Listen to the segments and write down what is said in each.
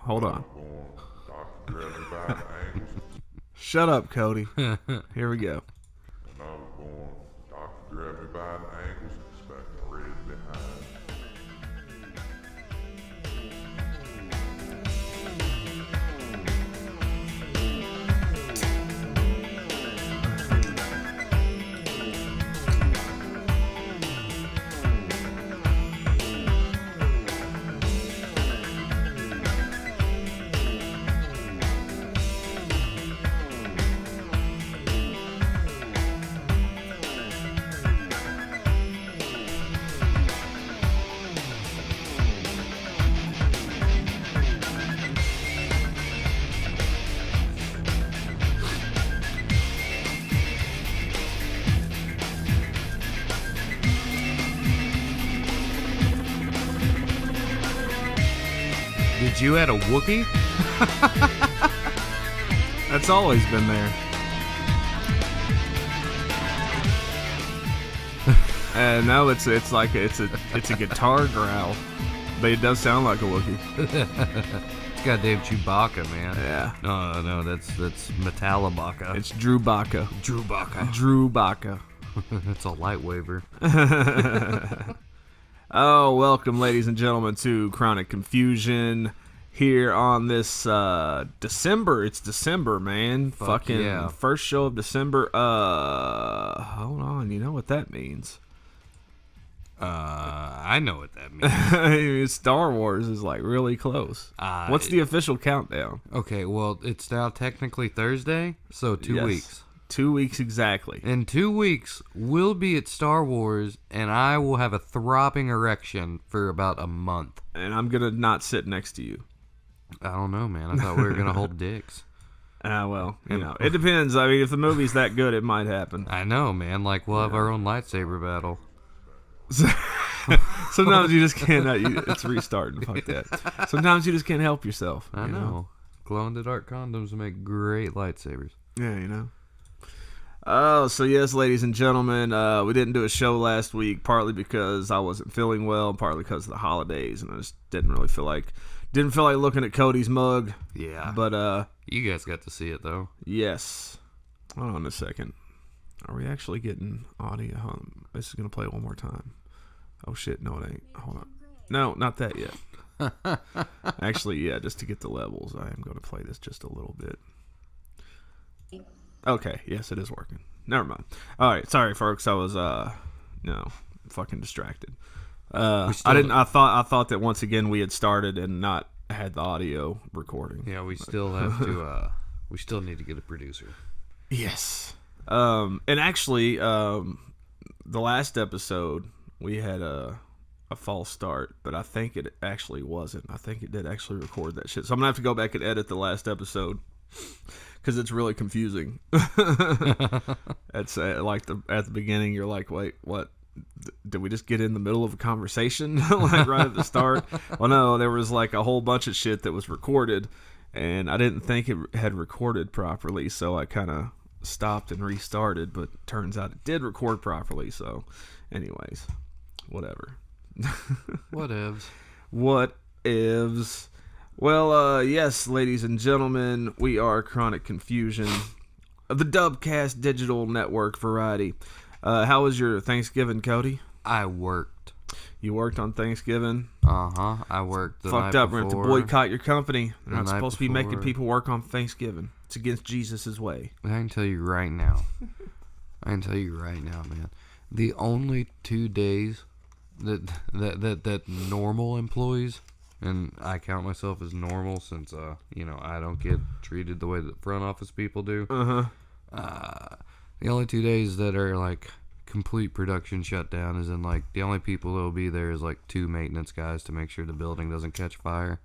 Hold on. Shut up, Cody. Here we go. When I was born, doctor grabbed me by the ankles and smacked my ribs behind. Did you add a Wookiee? That's always been there. And now it's like it's a guitar growl, but it does sound like a Wookiee. It's goddamn Chewbacca, man. Yeah. No, that's Metallibaca. It's Drew Baca. Drew Baca. That's a light waver. Oh, welcome, ladies and gentlemen, to Chronic Confusion. Here on this December. It's December, man. Fucking yeah. First show of December. Hold on. You know what that means? I know what that means. Star Wars is like really close. What's the official countdown? Okay, well, it's now technically Thursday, so 2 Yes. weeks. 2 weeks exactly. In 2 weeks, we'll be at Star Wars, and I will have a throbbing erection for about a month. And I'm going to not sit next to you. I don't know, man. I thought we were going to hold dicks. Well, you know, it depends. I mean, if the movie's that good, it might happen. I know, man. Like, we'll have our own lightsaber battle. Sometimes you just can't. It's restarting. Fuck that. Sometimes you just can't help yourself. I know. Glow-in-the-dark condoms make great lightsabers. Yeah, you know. Oh, so yes, ladies and gentlemen, we didn't do a show last week, partly because I wasn't feeling well, partly because of the holidays, and I just didn't feel like looking at Cody's mug. Yeah. But you guys got to see it, though. yes. Hold on a second. Are we actually getting audio? Hold on. This is gonna play one more time. Oh shit! No, it ain't. Hold on. No, not that yet. Actually, yeah, just to get the levels, I am going to play this just a little bit. Okay, yes, it is working. Never mind. All right, sorry, folks. I was fucking distracted. I thought that once again we had started and not had the audio recording. Yeah, we still have to. We still need to get a producer. Yes. And actually, the last episode we had a false start, but I think it actually wasn't. I think it did actually record that shit. So I'm gonna have to go back and edit the last episode because it's really confusing. It's like at the beginning, you're like, wait, what? Did we just get in the middle of a conversation like right at the start? Well, no, there was like a whole bunch of shit that was recorded, and I didn't think it had recorded properly, so I kind of stopped and restarted, but turns out it did record properly. So anyways, whatever. Whatevs. Well, yes, ladies and gentlemen, we are Chronic Confusion of the Dubcast Digital Network variety. How was your Thanksgiving, Cody? I worked. You worked on Thanksgiving? I worked the Fucked night up. We're going to have to boycott your company. They're not supposed to be making before. people work on Thanksgiving. It's against Jesus' way. I can tell you right now. Man. The only 2 days that normal employees, and I count myself as normal since I don't get treated the way that front office people do. The only 2 days that are like complete production shutdown is in like the only people that will be there is like 2 maintenance guys to make sure the building doesn't catch fire.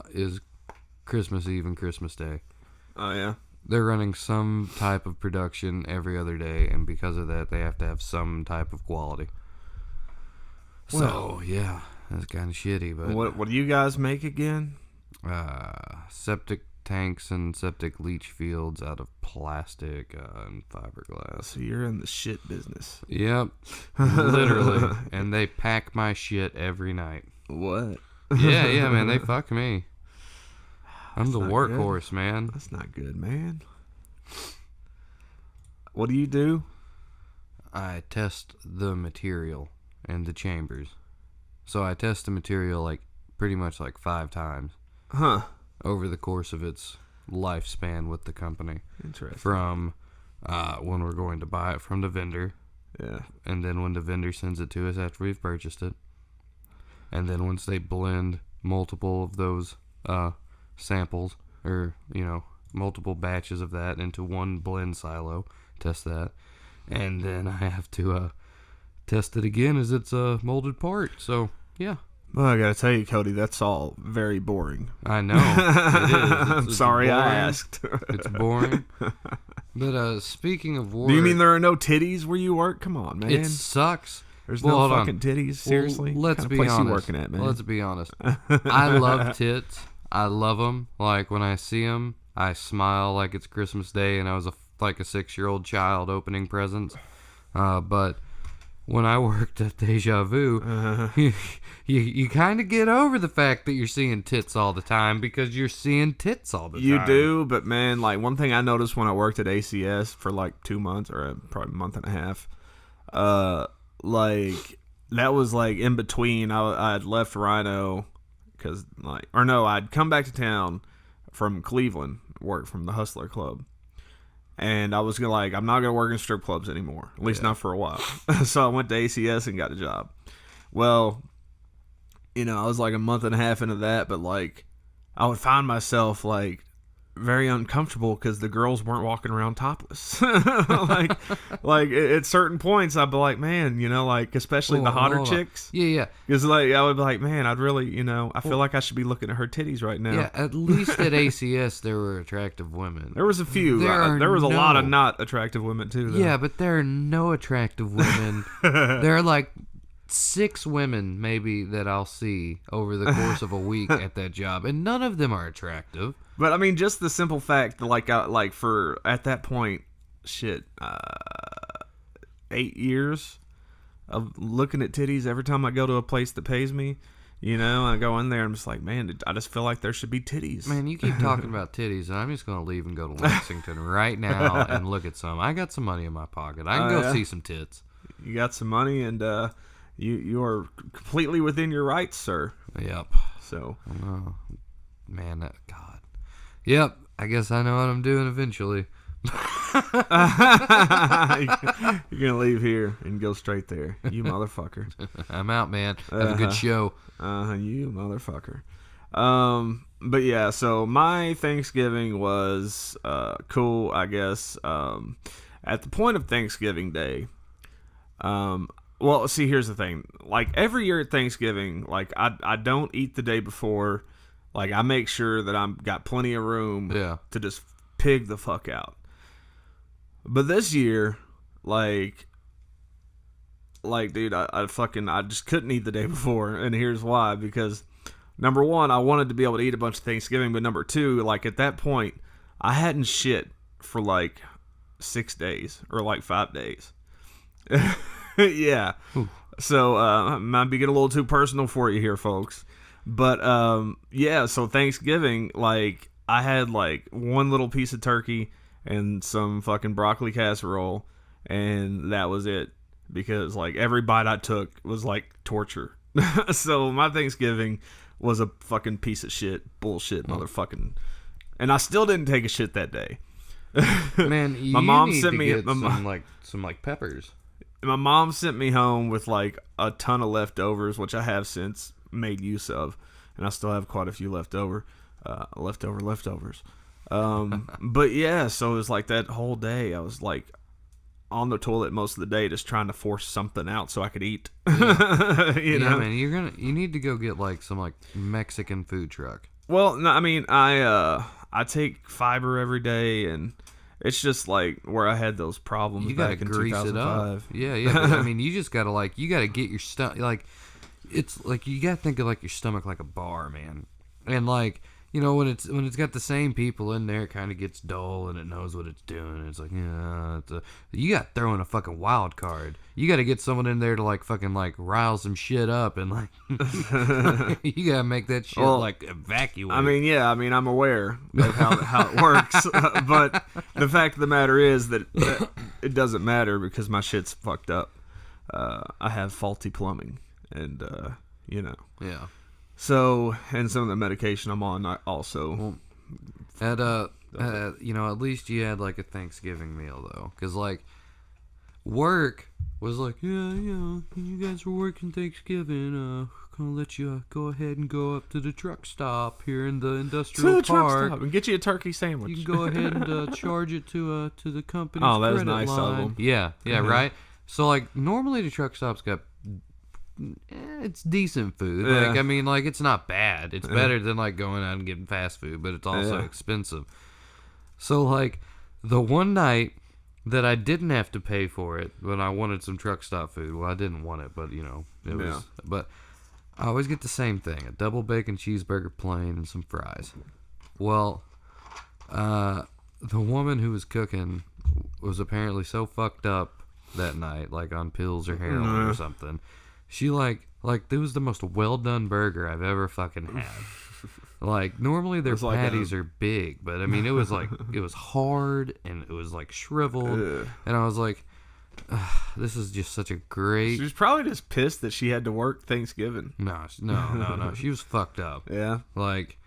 Is Christmas Eve and Christmas Day. Oh yeah. They're running some type of production every other day, and because of that, they have to have some type of quality. So, yeah, that's kind of shitty. But what do you guys make again? Septic tanks and septic leach fields out of plastic and fiberglass. So you're in the shit business. Yep, literally. And they pack my shit every night. What? Yeah, man. They fuck me. I'm the not workhorse, man. That's not good, man. What do you do? I test the material and the chambers. So I test the material like pretty much like 5 times Huh. over the course of its lifespan with the company. Interesting. From when we're going to buy it from the vendor, Yeah. and then when the vendor sends it to us after we've purchased it, and then once they blend multiple of those samples, or multiple batches of that into one blend silo, test that, and then I have to test it again as it's a molded part. So yeah. Well, I gotta tell you, Cody, that's all very boring. I know. It is. I'm sorry boring. I asked. It's boring. But speaking of work, Do you mean there are no titties where you work? Come on, man. it sucks. There's Well, no hold on. fucking titties. Seriously. Well, let's what kind be of place honest. you working at, man? Let's be honest. I love tits. I love them. Like when I see them, I smile like it's Christmas Day and I was like a 6-year-old child opening presents. But when I worked at Deja Vu, you kind of get over the fact that you're seeing tits all the time because you're seing tits all the time. You do, but man, like one thing I noticed when I worked at ACS for like 2 months or probably a month and a half, like that was like in between. I had left Rhino because I'd come back to town from Cleveland, work from the Hustler Club. And I was gonna I'm not gonna work in strip clubs anymore, at least not for a while. So I went to ACS and got a job. Well, I was like a month and a half into that, but like I would find myself like very uncomfortable because the girls weren't walking around topless. like at certain points, I'd be like, man, especially the hotter hold on. chicks. Yeah. Because I would be like, man, I'd really, I feel like I should be looking at her titties right now. Yeah, at least at ACS there were attractive women. There was a few. There was a are lot of no- not attractive women too, though. Yeah, but there are no attractive women. There are like 6 women maybe that I'll see over the course of a week at that job, and none of them are attractive. But I mean, just the simple fact that for at that point, 8 years of looking at titties every time I go to a place that pays me. I go in there and I'm just like, man, I just feel like there should be titties. Man, you keep talking about titties, and I'm just going to leave and go to Lexington right now and look at some. I got some money in my pocket. I can go see some tits. You got some money, and you are completely within your rights, sir. Yep. So, Oh, man, God. Yep, I guess I know what I'm doing eventually. you're gonna leave here and go straight there, you motherfucker. I'm out, man. Have a good show. You motherfucker. But yeah, so my Thanksgiving was cool, I guess. At the point of Thanksgiving Day, well, see, here's the thing. Like every year at Thanksgiving, like I don't eat the day before. Like I make sure that I've got plenty of room to just pig the fuck out. But this year, like dude, I just couldn't eat the day before, and here's why. Because number one, I wanted to be able to eat a bunch of Thanksgiving, but number two, like at that point, I hadn't shit for like 6 days or like 5 days. Yeah. Ooh. So might be getting a little too personal for you here, folks. But yeah, so Thanksgiving, like I had like one little piece of turkey and some fucking broccoli casserole, and that was it. Because like every bite I took was like torture. So my Thanksgiving was a fucking piece of shit, bullshit, motherfucking. And I still didn't take a shit that day. Man, my mom need sent to me get some peppers. My mom sent me home with like a ton of leftovers, which I have since made use of, and I still have quite a few leftovers. But yeah, so it was like that whole day I was like on the toilet most of the day, just trying to force something out so I could eat. Yeah. you know, man, you need to go get like some like Mexican food truck. Well, no, I mean, I take fiber every day, and it's just like where I had those problems You gotta back in grease 2005. it up. Yeah. But, I mean, you just gotta get your stomach it's like you gotta think of like your stomach like a bar, man. And like you know, when it's got the same people in there, it kind of gets dull and it knows what it's doing. And it's like, yeah, you got to throw in a fucking wild card. You got to get someone in there to like fucking like rile some shit up and like you got to make that shit like evacuate. I mean, yeah, I'm aware of how it works, but the fact of the matter is that it doesn't matter because my shit's fucked up. I have faulty plumbing, and you know. Yeah. So, and some of the medication I'm on, I also. You know, at least you had like a Thanksgiving meal though, because like work was like, yeah, you guys were working Thanksgiving. Gonna let you go ahead and go up to the truck stop here in the industrial park. Truck stop and get you a turkey sandwich. You can go ahead and charge it to the company's Oh, that was credit nice line. of them. Yeah, right. So like normally the truck stop's got. It's decent food. Yeah. Like I mean, like it's not bad. It's better than like going out and getting fast food, but it's also Yeah. expensive. So like the one night that I didn't have to pay for it, when I wanted some truck stop food. Well, I didn't want it, but you know, it was. But I always get the same thing: a double bacon cheeseburger plain and some fries. Well, the woman who was cooking was apparently so fucked up that night, like on pills or heroin or something. She like it was the most well done burger I've ever fucking had. Like normally their like patties are big, but I mean it was like it was hard and it was like shriveled, and I was like, this is just such a great. She was probably just pissed that she had to work Thanksgiving. No. She was fucked up. Yeah. Like,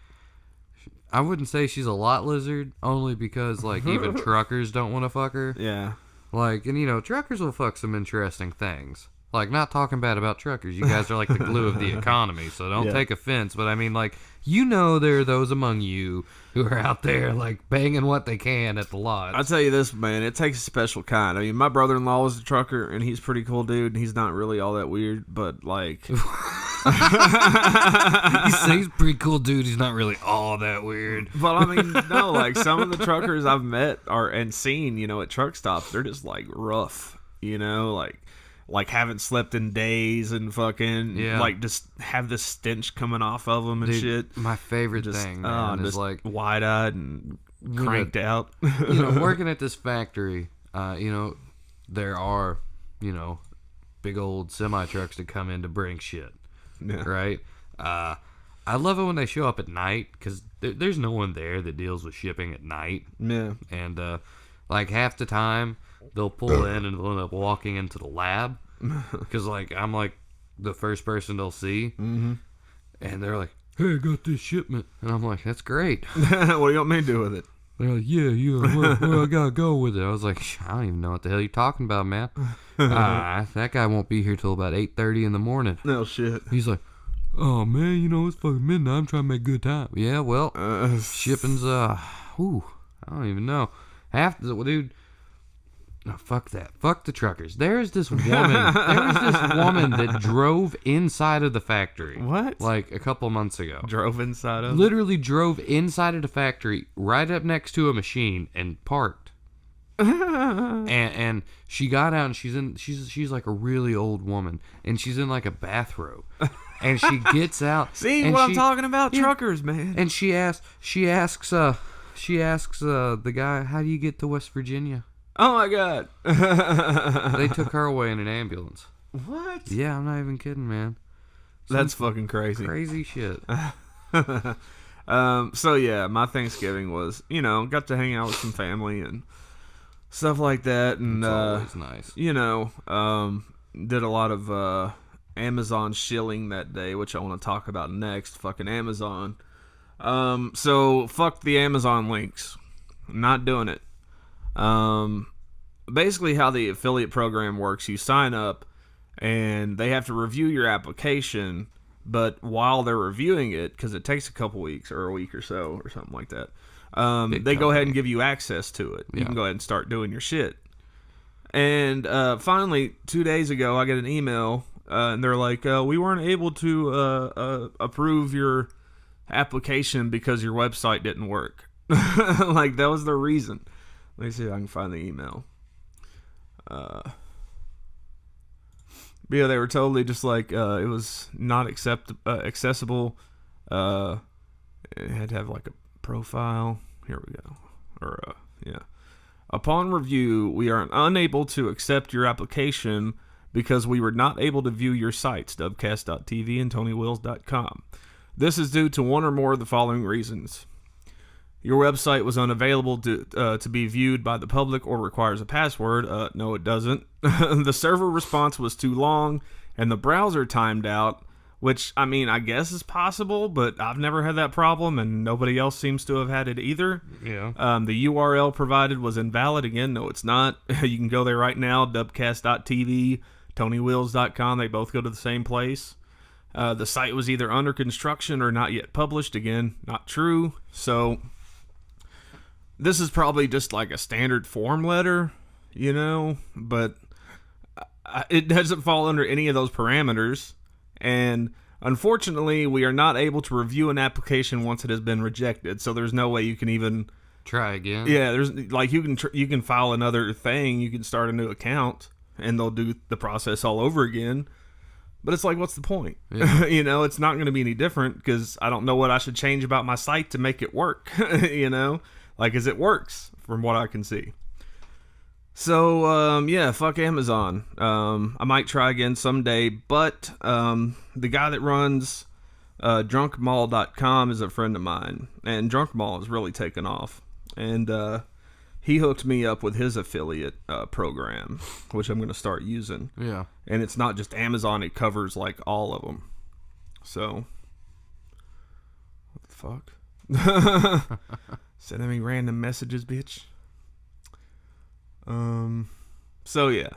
I wouldn't say she's a lot lizard, only because like even truckers don't want to fuck her. Yeah. Like, and you know, truckers will fuck some interesting things. Like, not talking bad about truckers. You guys are like the glue of the economy, so don't take offense. But I mean, like, you know, there are those among you who are out there like banging what they can at the lot. I'll tell you this, man. It takes a special kind. I mean, my brother-in-law was a trucker, and he's a pretty cool dude. And he's not really all that weird, but like, He's a pretty cool dude. He's not really all that weird. but I mean, no, like some of the truckers I've met and seen, you know, at truck stops, they're just like rough, you know, like haven't slept in days and fucking like just have this stench coming off of them and Dude, shit. My favorite thing, man, is just like wide-eyed and cranked out. you know, working at this factory, you know, there are, you know, big old semi trucks that come in to bring shit, right? I love it when they show up at night because there's no one there that deals with shipping at night. Yeah. And like half the time they'll pull in and they'll end up walking into the lab because like I'm like the first person they'll see, and they're like, "Hey, I got this shipment," and I'm like, "That's great." What do you want me to do with it? They're like, yeah, where I gotta go with it? I was like, I don't even know what the hell you're talking about, man. That guy won't be here till about 8:30 in the morning. No shit. He's like, oh man, you know, it's fucking midnight. I'm trying to make good time. Yeah, well, shipping's I don't even know. Dude. No, fuck that. Fuck the truckers. There's this woman that drove inside of the factory. What? Like a couple months ago. Drove inside of? Literally drove inside of the factory right up next to a machine and parked. and she got out and she's like a really old woman and she's in like a bathrobe. And she gets out. See and what I'm talking about? Truckers, man. And she asks the guy, "How do you get to West Virginia?" Oh my god. They took her away in an ambulance. What? Yeah, I'm not even kidding, man. That's fucking crazy. Crazy shit. So yeah, my Thanksgiving was, you know, got to hang out with some family and stuff like that, and It's always nice. you know, did a lot of Amazon shilling that day, which I want to talk about next. Fucking Amazon. So fuck the Amazon links. I'm not doing it. Basically how the affiliate program works, you sign up and they have to review your application, but while they're reviewing it, because it takes a couple weeks or a week or so or something like that, they go ahead and give you access to it. You can go ahead and start doing your shit. And finally, 2 days ago, I get an email and they're like, we weren't able to approve your application because your website didn't work. Like, that was the reason. Let me see if I can find the email. Yeah, they were totally just like, it was not accessible It had to have like a profile. Here we go. Or yeah. Upon review, we are unable to accept your application because we were not able to view your sites, dubcast.tv and tonywills.com. This is due to one or more of the following reasons. Your website was unavailable to be viewed by the public or requires a password. No, it doesn't. The server response was too long, and the browser timed out, which, I mean, I guess is possible, but I've never had that problem, and nobody else seems to have had it either. Yeah. The URL provided was invalid. Again, no, it's not. You can go there right now, dubcast.tv, tonywills.com. They both go to the same place. The site was either under construction or not yet published. Again, not true. So this is probably just like a standard form letter, you know, but it doesn't fall under any of those parameters. And unfortunately, we are not able to review an application once it has been rejected. So there's no way you can even try again. Yeah, there's like you can file another thing. You can start a new account, and they'll do the process all over again. But it's like, what's the point? Yeah. You know, it's not going to be any different because I don't know what I should change about my site to make it work. You know, like, as it works from what I can see. So, yeah, fuck Amazon. I might try again someday, but the guy that runs drunkmall.com is a friend of mine, and Drunkmall has really taken off. And he hooked me up with his affiliate program, which I'm going to start using. Yeah. And it's not just Amazon, it covers, like, all of them. So, what the fuck? Sending me random messages, bitch. So yeah,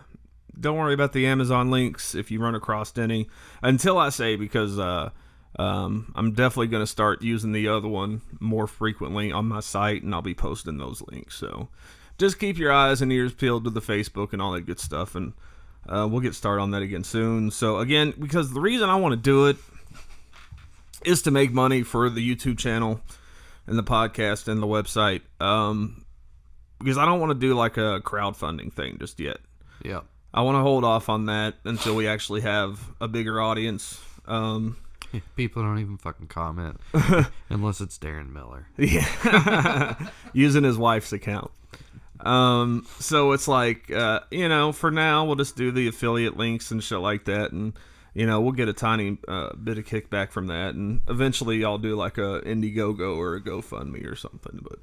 don't worry about the Amazon links if you run across any until I say, because I'm definitely going to start using the other one more frequently on my site, and I'll be posting those links. So just keep your eyes and ears peeled to the Facebook and all that good stuff, and we'll get started on that again soon. So again, because the reason I want to do it is to make money for the YouTube channel and the podcast and the website. Because I don't want to do like a crowdfunding thing just yet. Yeah. I want to hold off on that until we actually have a bigger audience. People don't even fucking comment unless it's Darren Miller. Yeah. Using his wife's account. So it's like, you know, for now, we'll just do the affiliate links and shit like that. And, you know, we'll get a tiny bit of kickback from that. And eventually I'll do like a Indiegogo or a GoFundMe or something. But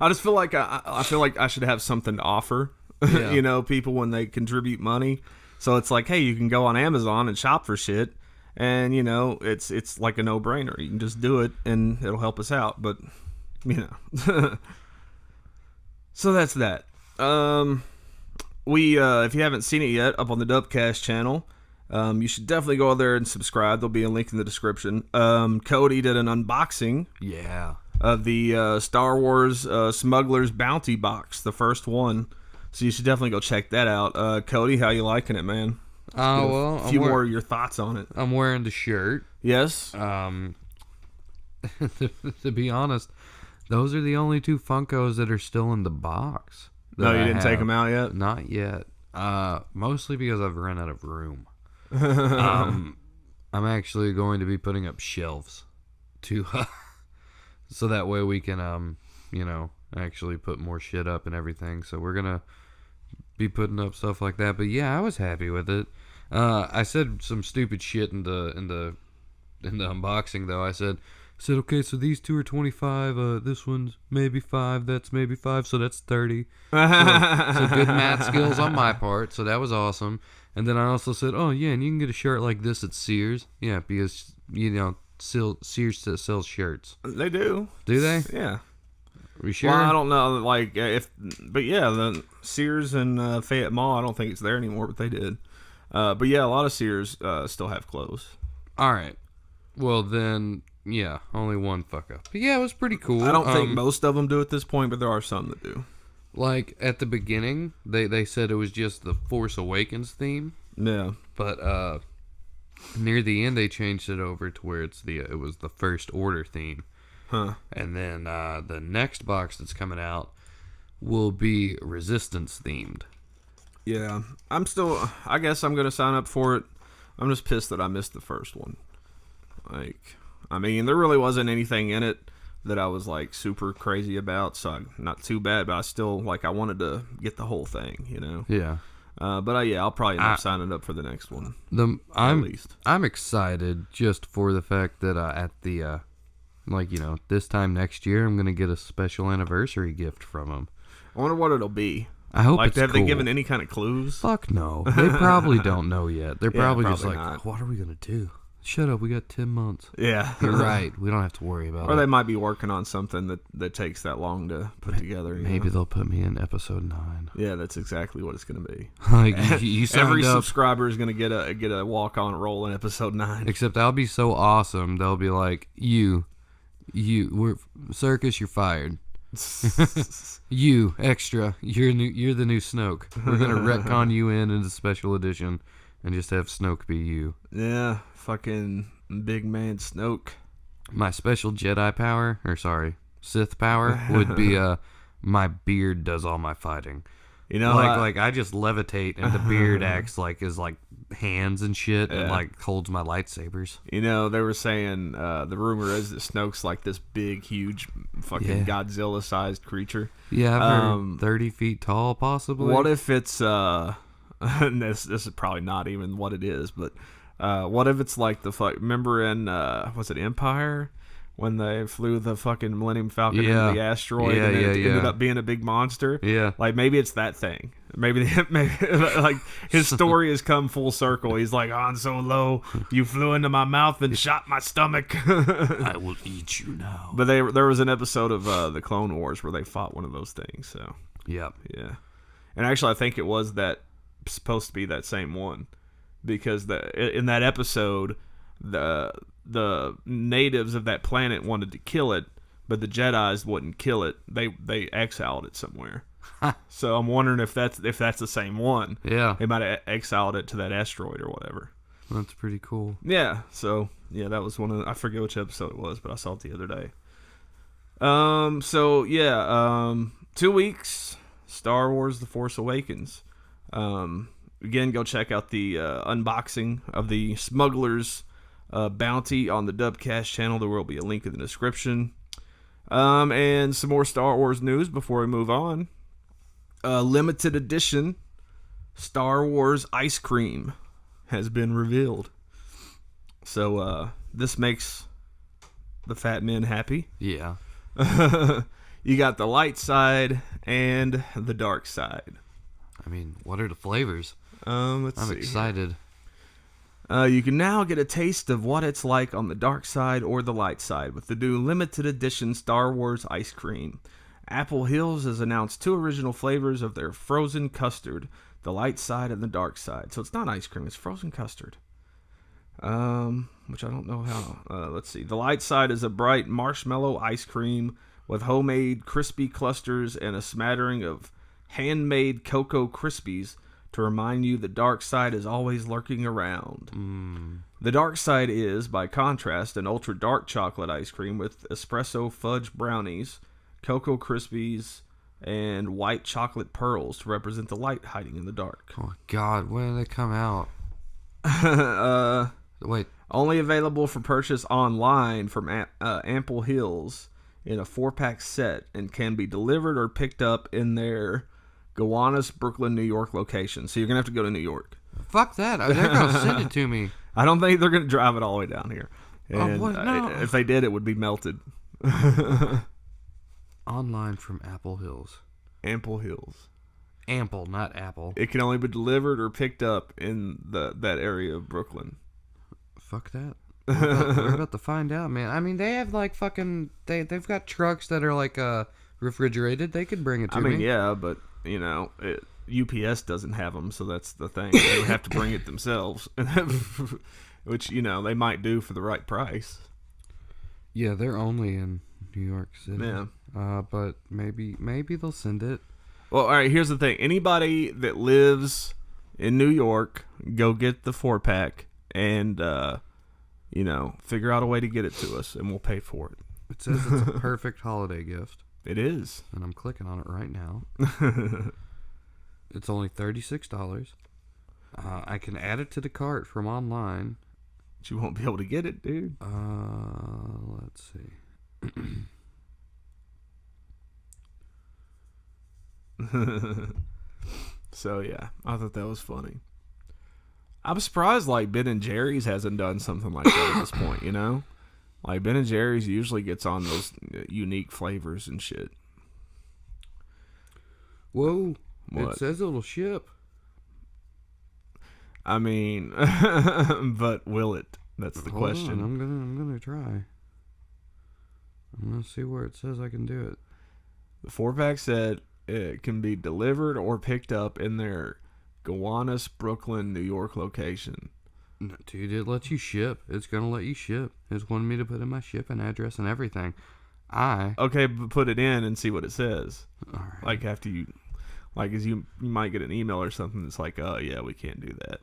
I just feel like I feel like I should have something to offer, Yeah. you know, people when they contribute money. So it's like, hey, you can go on Amazon and shop for shit, and you know, it's like a no-brainer. You can just do it, and it'll help us out. But you know, so that's that. We if you haven't seen it yet, up on the Dubcast channel, you should definitely go there and subscribe. There'll be a link in the description. Cody did an unboxing. Yeah. Of the Star Wars Smuggler's Bounty box, the first one. So you should definitely go check that out. Cody, how you liking it, man? Well, a few more of your thoughts on it. I'm wearing the shirt. Yes. To be honest, those are the only two Funkos that are still in the box. No, you didn't take them out yet? Not yet. Mostly because I've run out of room. I'm actually going to be putting up shelves to... so that way we can, you know, actually put more shit up and everything. So we're going to be putting up stuff like that. But yeah, I was happy with it. I said some stupid shit in the unboxing though. I said, okay, so these two are 25. This one's maybe 5. That's maybe 5. So that's 30. So good math skills on my part. So that was awesome. And then I also said, oh yeah, and you can get a shirt like this at Sears. Yeah, because, you know, Sears sells shirts. They do. Do they? Yeah. Are you sure? Well, I don't know, like, but yeah, the Sears and Fayette Mall, I don't think it's there anymore, but they did. But yeah, a lot of Sears still have clothes. All right. Well, then, yeah, only one fuck up. But yeah, it was pretty cool. I don't think most of them do at this point, but there are some that do. Like, at the beginning, they said it was just the Force Awakens theme. Yeah. But, near the end, they changed it over to where it was the First Order theme. Huh. And then the next box that's coming out will be Resistance themed. Yeah. I guess I'm going to sign up for it. I'm just pissed that I missed the first one. Like, I mean, there really wasn't anything in it that I was like super crazy about, so not too bad. But I still I wanted to get the whole thing, Yeah. But I'll probably end up signing up for the next one. At least. I'm excited just for the fact that at the this time next year I'm gonna get a special anniversary gift from them. I wonder what it'll be. I hope it's have cool. they given any kind of clues? Fuck no. They probably don't know yet. They're probably just like, not. what are we gonna do? Shut up. We got 10 months. Yeah, You're right. We don't have to worry about it. Or they might be working on something that takes that long to put together. Maybe they'll put me in episode 9. Yeah, that's exactly what it's going to be. Like you signed Every up, subscriber is going to get a walk on role in episode 9. except I'll be so awesome. They'll be like, we're Circus. You're fired. You extra. You're the new Snoke. We're gonna retcon you into special edition and just have Snoke be you. Yeah, fucking big man Snoke. My special Jedi power, Sith power would be my beard does all my fighting. Like I just levitate and the beard acts like his hands and shit and holds my lightsabers. They were saying the rumor is that Snoke's like this big, huge, fucking Godzilla-sized creature. Yeah, I've heard 30 feet tall, possibly. What if it's and this is probably not even what it is, but what if it's like remember in was it Empire? When they flew the fucking Millennium Falcon into the asteroid and it ended up being a big monster. Yeah. Like, maybe it's that thing. Maybe like, his story has come full circle. He's like, Han Solo, you flew into my mouth and shot my stomach. I will eat you now. But there was an episode of the Clone Wars where they fought one of those things. So, yep. Yeah. And actually, I think it was supposed to be that same one. Because in that episode, the natives of that planet wanted to kill it, but the Jedis wouldn't kill it. They exiled it somewhere. So I'm wondering if that's the same one. Yeah, they might have exiled it to that asteroid or whatever. That's pretty cool. Yeah. So that was one of I forget which episode it was, but I saw it the other day. 2 weeks. Star Wars: The Force Awakens. Again, go check out the unboxing of the Smuggler's Bounty on the Dubcast channel. There will be a link in the description. And some more Star Wars news before we move on. Limited edition Star Wars ice cream has been revealed. So this makes the fat men happy. Yeah. You got the light side and the dark side. I mean, what are the flavors? I'm excited. You can now get a taste of what it's like on the dark side or the light side with the new limited edition Star Wars ice cream. Apple Hills has announced 2 original flavors of their frozen custard, the light side and the dark side. So it's not ice cream, it's frozen custard. Which I don't know how. Let's see. The light side is a bright marshmallow ice cream with homemade crispy clusters and a smattering of handmade Cocoa Krispies to remind you the dark side is always lurking around. The dark side is, by contrast, an ultra dark chocolate ice cream with espresso fudge brownies, Cocoa Krispies, and white chocolate pearls to represent the light hiding in the dark. Oh God, when did they come out? Wait. Only available for purchase online from Ample Hills in a 4-pack set and can be delivered or picked up in their Gowanus, Brooklyn, New York location. So you're going to have to go to New York. Fuck that. They're going to send it to me. I don't think they're going to drive it all the way down here. And, No. if they did, it would be melted. Online from Apple Hills. Ample Hills. Ample, not Apple. It can only be delivered or picked up in that area of Brooklyn. Fuck that. We're about to find out, man. I mean, they have they've got trucks that are refrigerated. They could bring it to me. I mean, yeah, but UPS doesn't have them, so that's the thing. They would have to bring it themselves, which they might do for the right price. Yeah, they're only in New York City. Yeah, but maybe they'll send it. Well, all right. Here's the thing: anybody that lives in New York, go get the 4-pack and figure out a way to get it to us, and we'll pay for it. It says it's a perfect holiday gift. It is. And I'm clicking on it right now. It's only $36. I can add it to the cart from online. But you won't be able to get it, dude. Let's see. So yeah, I thought that was funny. I'm surprised like Ben and Jerry's hasn't done something like that at this point, you know? Like Ben and Jerry's usually gets on those unique flavors and shit. Whoa. What? It says it'll ship. I mean, but will it? That's the Hold question. on, I'm gonna try. I'm gonna see where it says I can do it. The 4-pack said it can be delivered or picked up in their Gowanus, Brooklyn, New York location. No, dude, it lets you ship. It's gonna let you ship. It's wanting me to put in my shipping address and everything. Okay, but put it in and see what it says. All right. Like after you, like, as you might get an email or something that's like, oh yeah, we can't do that.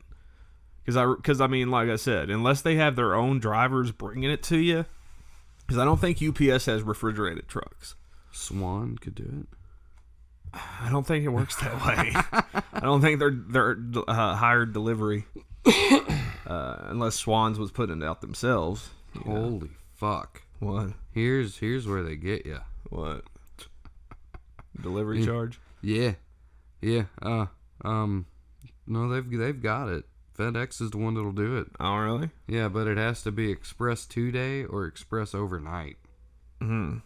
Because I mean, like I said, unless they have their own drivers bringing it to you, because I don't think UPS has refrigerated trucks. Swan could do it. I don't think it works that way. I don't think they're hired delivery, unless Swans was putting it out themselves. Holy fuck! What? Here's where they get you. What? Delivery charge? Yeah. No, they've got it. FedEx is the one that'll do it. Oh, really? Yeah, but it has to be express 2-day or express overnight. Hmm.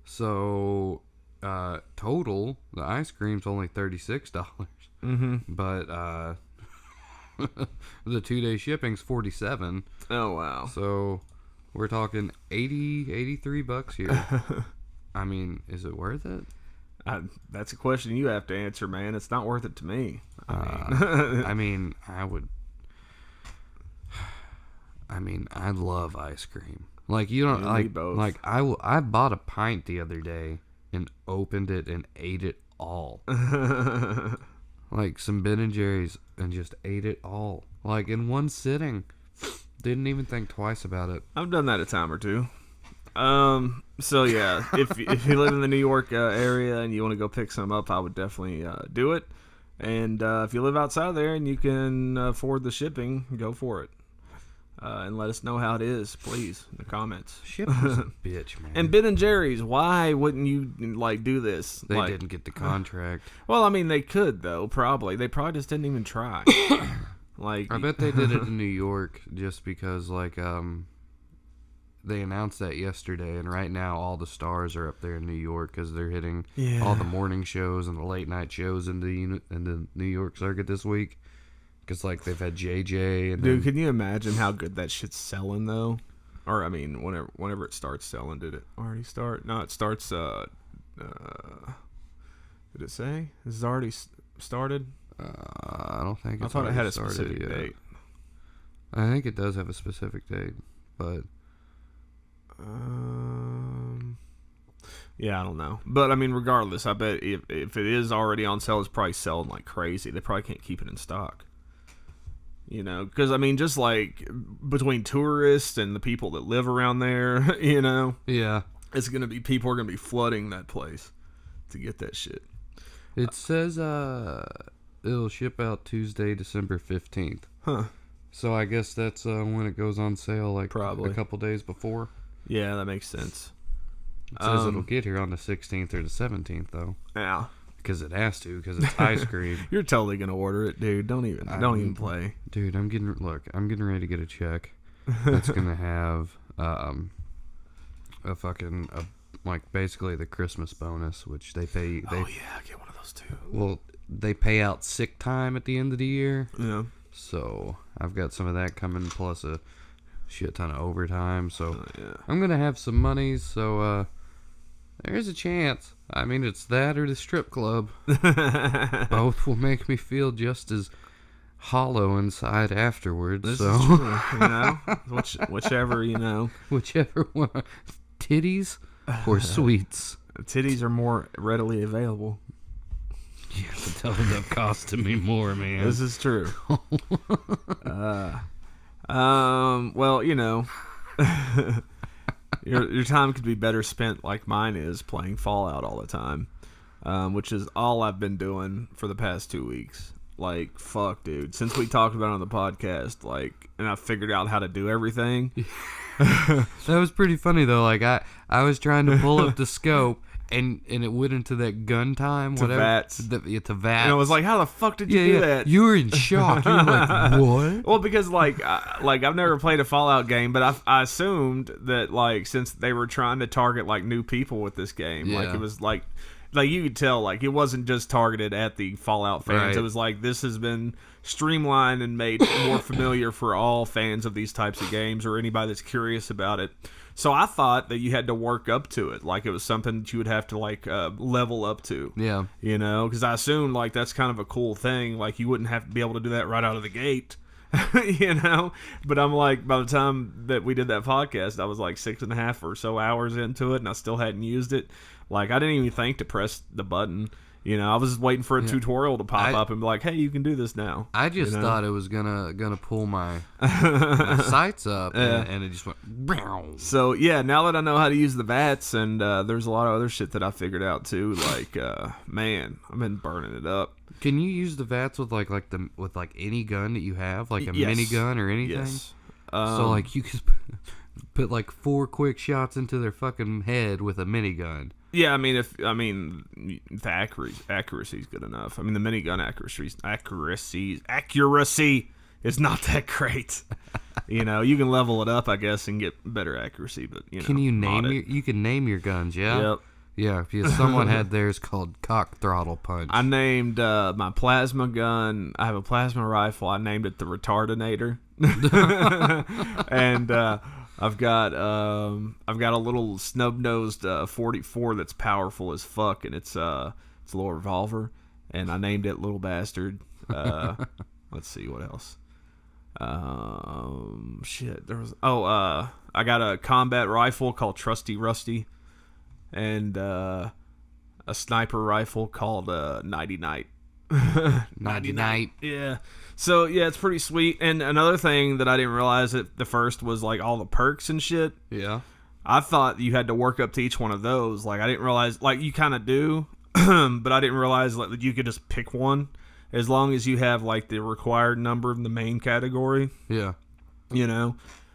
So, total, the ice cream's only $36. Mm-hmm. But, the 2-day shipping's $47. Oh, wow. So, we're talking $83 here. I mean, is it worth it? That's a question you have to answer, man. It's not worth it to me. I mean, I love ice cream. Like, you don't, Yeah, like, we both. like, I bought a pint the other day and opened it and ate it all. Like, some Ben and Jerry's and just ate it all. Like, in one sitting. Didn't even think twice about it. I've done that a time or two. So yeah, if you live in the New York area and you want to go pick some up, I would definitely do it. And if you live outside of there and you can afford the shipping, go for it. And let us know how it is, please, in the comments. Shipping's a bitch, man. And Ben and Jerry's, why wouldn't you like do this? They like, didn't get the contract. Well, I mean, they could though. Probably they probably just didn't even try. Like, I bet they did it in New York just because, like, they announced that yesterday, and right now all the stars are up there in New York because they're hitting all the morning shows and the late night shows in the New York circuit this week. Because, like, they've had JJ and dude, can you imagine how good that shit's selling though? Or I mean, whenever it starts selling, did it already start? No, it starts. Did it say this has already started? I don't think I it's thought it had a started specific yet. date. I think it does have a specific date, but Yeah, I don't know, but I mean, regardless, I bet if it is already on sale, it's probably selling like crazy. They probably can't keep it in stock. You know, because I mean, just like between tourists and the people that live around there, you know, yeah. it's gonna be people are gonna be flooding that place to get that shit. It says it'll ship out Tuesday, December 15th. Huh. So I guess that's when it goes on sale, like Probably a couple days before. Yeah, that makes sense. It says it'll get here on the 16th or the 17th, though. Yeah. Because it has to, because it's ice cream. You're totally gonna order it, dude. Don't even play. Dude, I'm getting ready to get a check that's gonna have like basically the Christmas bonus, which they pay. Oh yeah, get one of those too. Well, they pay out sick time at the end of the year. Yeah. So I've got some of that coming, plus a shit ton of overtime. So Yeah. I'm gonna have some money. So there's a chance. I mean, it's that or the strip club. Both will make me feel just as hollow inside afterwards. This so is true, you know, whichever, you know. whichever one, titties or sweets. Titties are more readily available. Yeah, but that would have costed me more, man. This is true. Well, you know, your time could be better spent like mine is playing Fallout all the time, which is all I've been doing for the past 2 weeks. like, fuck, dude. Since we talked about it on the podcast, like, and I figured out how to do everything. That was pretty funny though. Like I was trying to pull up the scope and it went into that gun time, To whatever. VATS. To VATS. And I was like, how the fuck did you do that? You were in shock. You were like, what? Well, because like I've never played a Fallout game, but I assumed that like since they were trying to target like new people with this game, like Yeah. it was like you could tell like it wasn't just targeted at the Fallout fans. Right. It was like this has been streamlined and made more familiar for all fans of these types of games or anybody that's curious about it. So I thought that you had to work up to it, like it was something that you would have to like level up to. Yeah. You know, because I assumed like that's kind of a cool thing. Like you wouldn't have to be able to do that right out of the gate, you know. But I'm like, by the time that we did that podcast, I was like 6.5 or so hours into it, and I still hadn't used it. Like I didn't even think to press the button. You know, I was just waiting for a tutorial to pop up and be like, "Hey, you can do this now." I just you know? thought it was gonna pull my sights up, and it just went. Brow. So yeah, now that I know how to use the VATS, and there's a lot of other shit that I figured out too. Like, man, I've been burning it up. Can you use the VATS with like any gun that you have, like a Yes. minigun or anything? Yes. So like you could put like 4 quick shots into their fucking head with a minigun. Yeah, I mean, if the accuracy is good enough. I mean, the minigun accuracy is not that great. You know, you can level it up, I guess, and get better accuracy. But you know, Can you mod name it. you can name your guns? Yeah. Yep. Yeah, because someone had theirs called Cock Throttle Punch. I named my plasma gun. I have a plasma rifle. I named it the Retardinator. And I've got a little snub-nosed 44 that's powerful as fuck, and it's a little revolver, and I named it Little Bastard. Let's see what else. Shit, there was. I got a combat rifle called Trusty Rusty, and a sniper rifle called Nighty Night. Nighty Night. Yeah. So yeah, it's pretty sweet. And another thing that I didn't realize at the first was like all the perks and shit. Yeah. I thought you had to work up to each one of those. Like I didn't realize, like you kind of do, but I didn't realize like that you could just pick one as long as you have like the required number in the main category. Yeah. You know.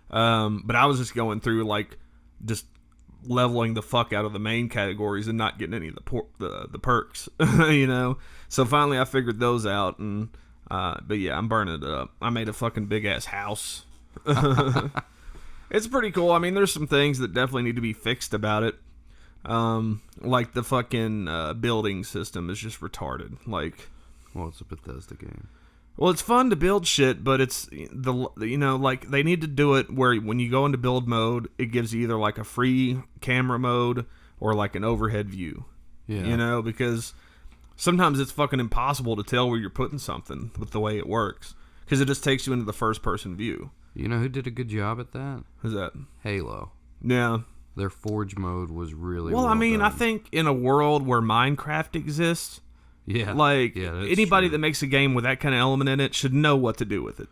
But I was just going through like just leveling the fuck out of the main categories and not getting any of the perks. You know. So finally I figured those out, and but yeah, I'm burning it up. I made a fucking big ass house. It's pretty cool. I mean, there's some things that definitely need to be fixed about it. Like the fucking building system is just retarded. Like, Well, it's a Bethesda game. well, it's fun to build shit, but it's like they need to do it where when you go into build mode, it gives you either like a free camera mode or like an overhead view. Yeah. You know, because sometimes it's fucking impossible to tell where you're putting something with the way it works, because it just takes you into the first person view. You know who did a good job at that? Who's that? Halo. Yeah. Their Forge mode was really Well, I mean, I done. think in a world where Minecraft exists, Yeah. like Yeah, that's anybody true. that makes a game with that kind of element in it should know what to do with it.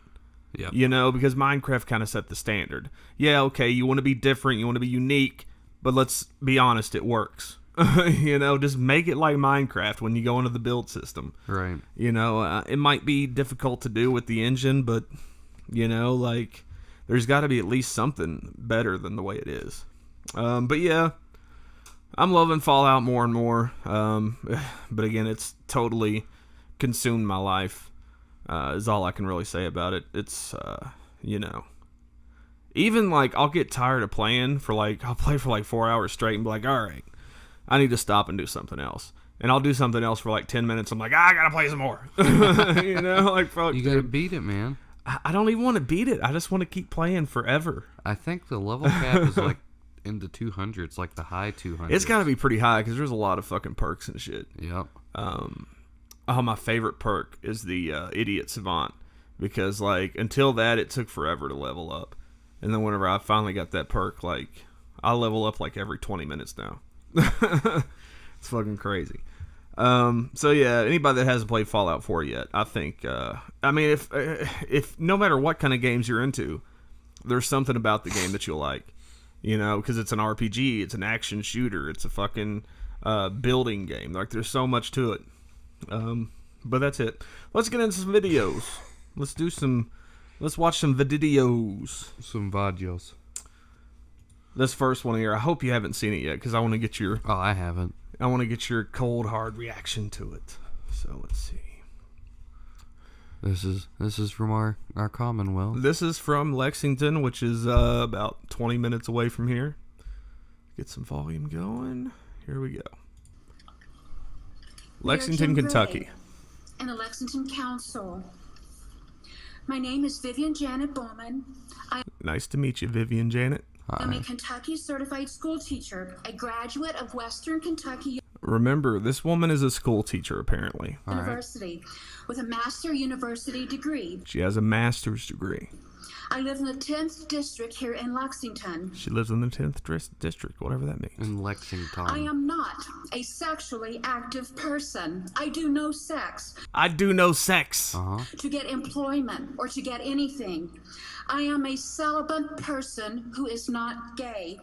Yeah. You know, because Minecraft kind of set the standard. Yeah, okay, you want to be different, you want to be unique, but let's be honest, it works. You know, just make it like Minecraft when you go into the build system. Right. You know, it might be difficult to do with the engine, but, you know, like, there's got to be at least something better than the way it is. But yeah, I'm loving Fallout more and more. But again, it's totally consumed my life, is all I can really say about it. It's, you know, even like I'll get tired of playing for like, I'll play for like 4 hours straight and be like, all right, I need to stop and do something else. And I'll do something else for like 10 minutes. I'm like, I gotta play some more. You know, like, fuck, You gotta dude. beat it, man. I don't even want to beat it. I just want to keep playing forever. I think the level cap is like in the 200s, like the high 200s. It's got to be pretty high because there's a lot of fucking perks and shit. Yep. My favorite perk is the Idiot Savant, because like until that it took forever to level up, and then whenever I finally got that perk, like I level up like every 20 minutes now. It's fucking crazy. So yeah, anybody that hasn't played Fallout 4 yet, I think I mean if no matter what kind of games you're into, there's something about the game that you'll like. You know, because it's an RPG, it's an action shooter, it's a fucking building game. Like, there's so much to it. But that's it. Let's get into some videos. Let's watch some videos. Some videos. This first one here, I hope you haven't seen it yet, because I want to get your Oh, I haven't. cold hard reaction to it. So let's see. This is from our Commonwealth. This is from Lexington, which is about 20 minutes away from here. Get some volume going. Here we go. Lexington, Kentucky. And the Lexington Council. My name is Vivian Janet Bowman. Nice to meet you, Vivian Janet. I'm a Kentucky certified school teacher, a graduate of Western Kentucky Remember, this woman is a school teacher, apparently. University with a master university degree. She has a master's degree. I live in the 10th district here in Lexington. She lives in the 10th district, whatever that means. In Lexington. I am not a sexually active person. I do no sex. I do no sex. To get employment or to get anything. I am a celibate person who is not gay.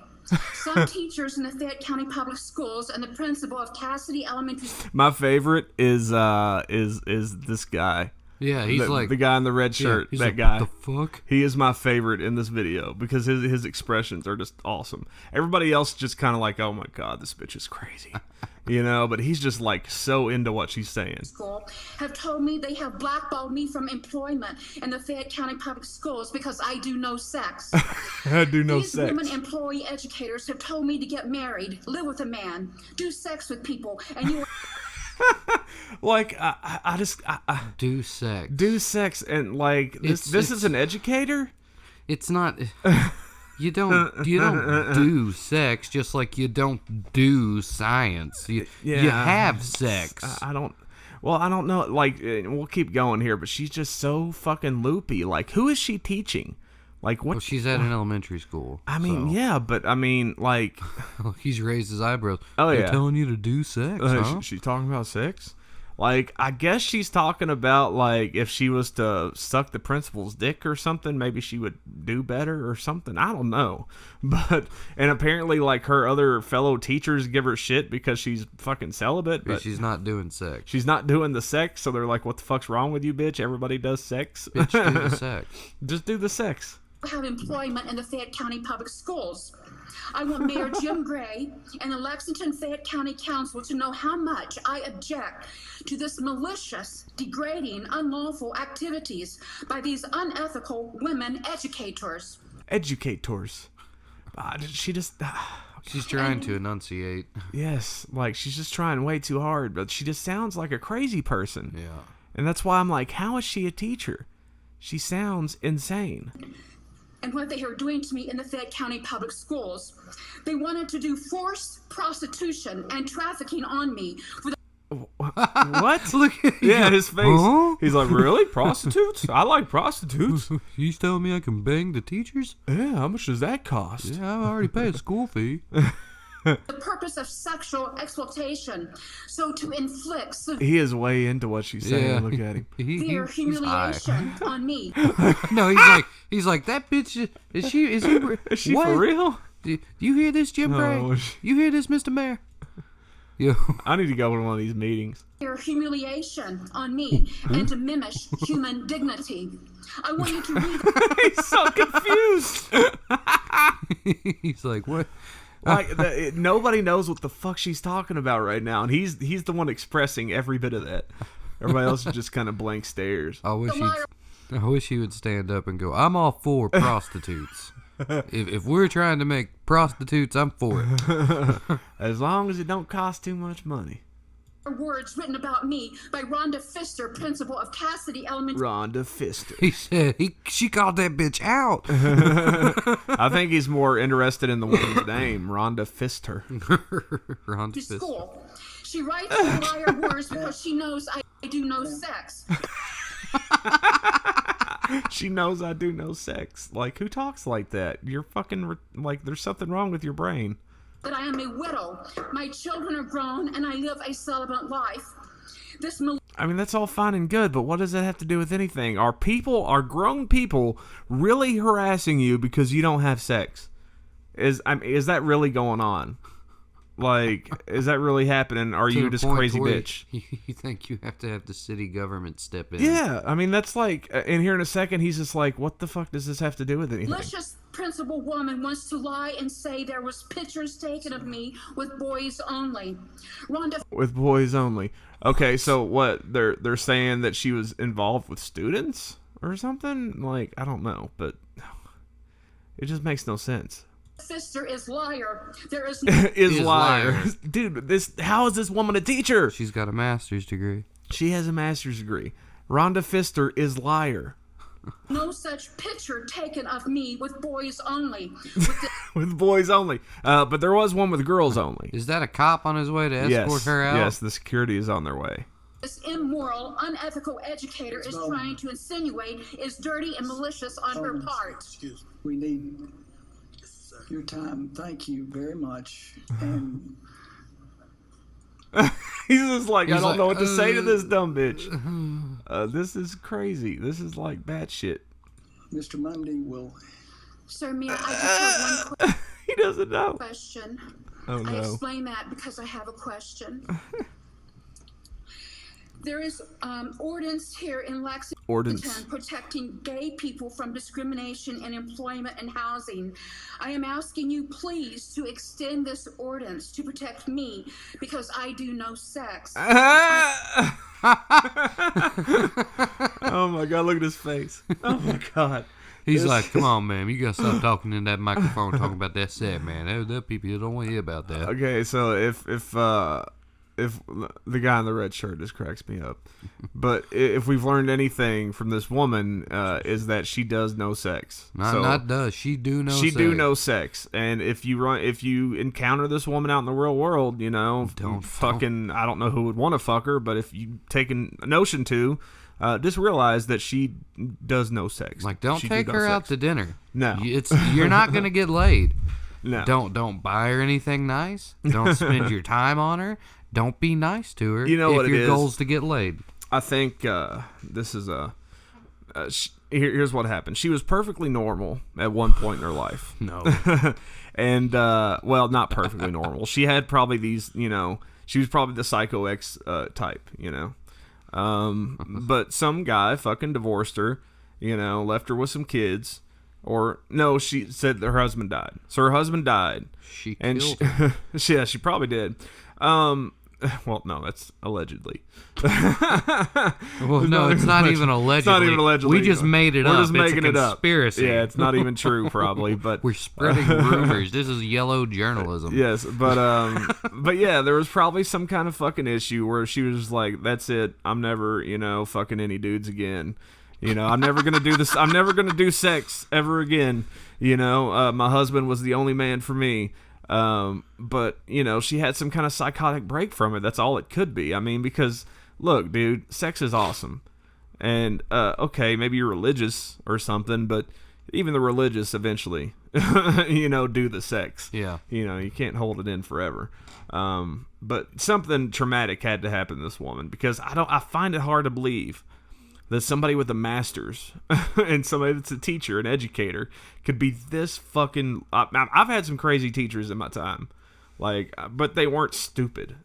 Some teachers in the Fayette County Public Schools and the principal of Cassidy Elementary My favorite is this guy. Yeah, he's the guy in the red shirt. he's That like, guy. What the fuck? He is my favorite in this video because his expressions are just awesome. Everybody else just kind of like, oh my god, this bitch is crazy, But he's just like so into what she's saying. School have told me they have blackballed me from employment in the Fayette County Public Schools because I do no sex. I do no These sex. women employee educators have told me to get married, live with a man, do sex with people, and you. Like I just Do sex. do sex and like this is an educator. It's not. You don't do sex just like you don't do science. You have sex. I don't know. Like, we'll keep going here, but she's just so fucking loopy. Like, who is she teaching? Like, what? Well, she's at an elementary school. I mean, so. yeah, but I mean, like, He's raised his eyebrows. Oh, They're yeah. telling you to do sex, huh? she's talking about sex. Like, I guess she's talking about, like, if she was to suck the principal's dick or something, maybe she would do better or something. I don't know. And apparently, like, her other fellow teachers give her shit because she's fucking celibate. But She's not doing sex. she's not doing the sex, so they're like, what the fuck's wrong with you, bitch? Everybody does sex. Bitch, do the sex. Just do the sex. have employment in the Fayette County Public Schools. I want Mayor Jim Gray and the Lexington Fayette County Council to know how much I object to this malicious, degrading, unlawful activities by these unethical women educators. Educators. She just... She's trying to enunciate. Yes, like, she's just trying way too hard, but she just sounds like a crazy person. Yeah. And that's why I'm like, how is she a teacher? She sounds insane. And what they are doing to me in the Fayette County Public Schools. They wanted to do forced prostitution and trafficking on me. What? Look at Yeah, his face. Huh? He's like, really? Prostitutes? I like prostitutes. He's telling me I can bang the teachers? Yeah, how much does that cost? Yeah, I already paid a school fee. The purpose of sexual exploitation. So to inflict He is way into what she's saying. Yeah. Look at him. severe He's high. humiliation on me. No, he's like that bitch. Is she Is she what? for real? Do you hear this, Jim Gray? Oh, You hear this, Mr. Mayor? Yo. I need to go to one of these meetings. Severe humiliation on me and to diminish human dignity. I want you to read He's so confused. He's like, what? Like, nobody knows what the fuck she's talking about right now, and he's the one expressing every bit of that. Everybody else is just kind of blank stares. I wish he would stand up and go, I'm all for prostitutes. If we're trying to make prostitutes, I'm for it. As long as it don't cost too much money. words written about me by Rhonda Pfister, principal of Cassidy Elementary. Rhonda Pfister. He said she called that bitch out. I think he's more interested in the woman's name, Rhonda Pfister. Rhonda To Pfister. school. She writes the liar words because she knows I do no sex. She knows I do no sex. Like, who talks like that? You're fucking, like, there's something wrong with your brain. That I am a widow. My children are grown and I live a celibate life. This I mean, that's all fine and good, but what does that have to do with anything? Are grown people really harassing you because you don't have sex? Is that really going on? Like, is that really happening? Are To you the just a point crazy where bitch? You think you have to have the city government step in? Yeah, I mean, that's like, and here in a second, he's just like, what the fuck does this have to do with anything? Malicious principal woman wants to lie and say there was pictures taken of me with boys only. Rhonda With boys only. Okay, so what? They're saying that she was involved with students or something? Like, I don't know, but it just makes no sense. Pfister is liar. There is no Is liar. liar. Dude, how is this woman a teacher? She's got a master's degree. She has a master's degree. Rhonda Pfister is liar. such picture taken of me with boys only. With the With boys only. But there was one with girls only. Is that a cop on his way to escort Yes, her out? yes, the security is on their way. This immoral, unethical educator is trying to insinuate is dirty and malicious on her part. Excuse me. We need your time. Thank you very much. And He's just like, I He's don't like, know what to say to this dumb bitch. This is crazy. This is like bad shit. Mr. Mundy will. Sir, Mayor, I just have one He doesn't know. question. Oh, I no. explain that because I have a question. There is ordinance here in Lexington Ordinance. protecting gay people from discrimination in employment and housing. I am asking you please to extend this ordinance to protect me because I do no sex. Oh my god, look at his face. Oh my god. He's like, come on, man. You got to stop talking in that microphone talking about that set, man. There people don't want to hear about that. Okay, so if the guy in the red shirt just cracks me up, but if we've learned anything from this woman, is that she does no sex. Not does. She do know She sex. do no sex, and if you encounter this woman out in the real world, you know, I don't know who would want to fuck her, but if you take a notion to, just realize that she does no sex. Like, don't She take do her no out sex. to dinner. No. You're not going to get laid. No. Don't buy her anything nice. Don't spend your time on her. Don't be nice to her. You know if what it your is? goal's to get laid. I think this is here's what happened. She was perfectly normal at one point in her life. No. And well, not perfectly normal. She had probably these, you know, she was probably the Psycho X type, you know. But some guy fucking divorced her, you know, left her with some kids, or no, she said that her husband died. So her husband died. She And killed him. yeah, she probably did. Well, no, that's allegedly. Well, no, it's not even allegedly. It's not even allegedly. We just made it up. We're just making it's a it up. conspiracy. Yeah, it's not even true, probably. But We're spreading rumors. This is yellow journalism. yes, but yeah, there was probably some kind of fucking issue where she was like, "That's it. I'm never, you know, fucking any dudes again. You know, I'm never gonna do this. I'm never gonna do sex ever again. You know, my husband was the only man for me." But you know, she had some kind of psychotic break from it. That's all it could be. I mean, because look, dude, sex is awesome, and okay, maybe you're religious or something, but even the religious eventually, you know, do the sex. Yeah. You know, you can't hold it in forever. But something traumatic had to happen to this woman, because I find it hard to believe that somebody with a master's and somebody that's a teacher, an educator, could be this fucking... I've had some crazy teachers in my time, like, but they weren't stupid,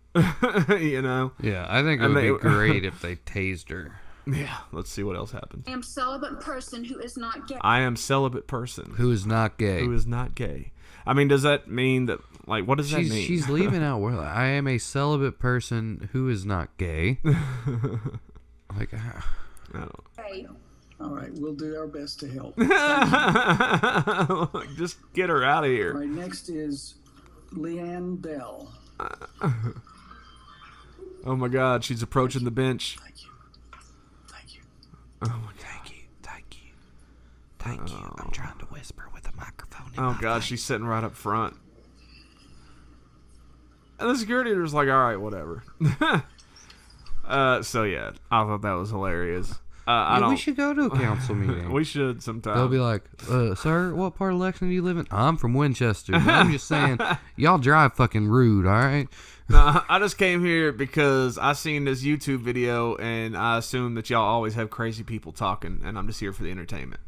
you know? Yeah, I think it And would they- be great if they tased her. Yeah, let's see what else happens. I am celibate person who is not gay. I am celibate person Who is not gay. who is not gay. I mean, does that mean that, like, what does that mean? She's leaving out word. I am a celibate person who is not gay. Like, I don't Gay. All right, we'll do our best to help. just get her out of All here. right, next is Leanne Bell. Oh my God, she's approaching the bench. Thank you. Thank you. Oh my God. thank you. I'm trying to whisper with a microphone. Oh God, she's sitting right up front. And the security was like, all right, whatever. So yeah, I thought that was hilarious. I Yeah, don't. we should go to a council meeting. We should sometime. They'll be like, sir, what part of Lexington do you live in? I'm from Winchester. I'm just saying, y'all drive fucking rude, all right? No, I just came here because I seen this YouTube video and I assume that y'all always have crazy people talking, and I'm just here for the entertainment.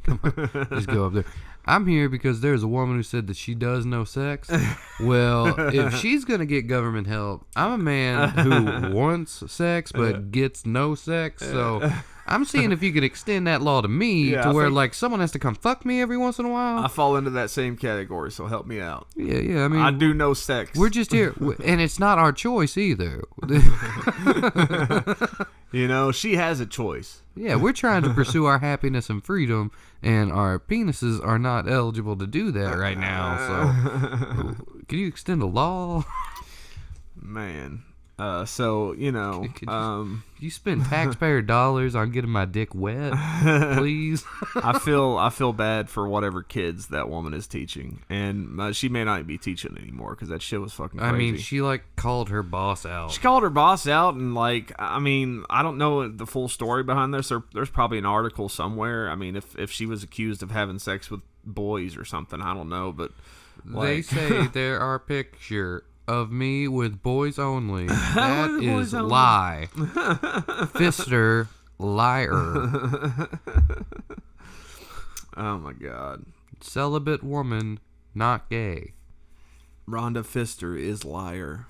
Just go up there. I'm here because there's a woman who said that she does no sex. Well, if she's going to get government help, I'm a man who wants sex but gets no sex. So I'm seeing if you could extend that law to me Yeah, to I where, think- like, someone has to come fuck me every once in a while. I fall into that same category, so help me out. Yeah, I mean, I do no sex. we're just here. And it's not our choice either. You know, she has a choice. Yeah, we're trying to pursue our happiness and freedom, and our penises are not eligible to do that right now. So, can you extend a law? Man. So, you know, Can you spend taxpayer dollars on getting my dick wet, please? I feel bad for whatever kids that woman is teaching, and she may not be teaching anymore because that shit was fucking crazy. I mean, she like called her boss out. She called her boss out, and like, I mean, I don't know the full story behind this. There's probably an article somewhere. I mean, if she was accused of having sex with boys or something, I don't know, but They like, say there are pictures of me with boys only. That With is boys only. lie. Fister, liar. oh my god, Celibate woman, not gay. Rhonda Pfister is liar.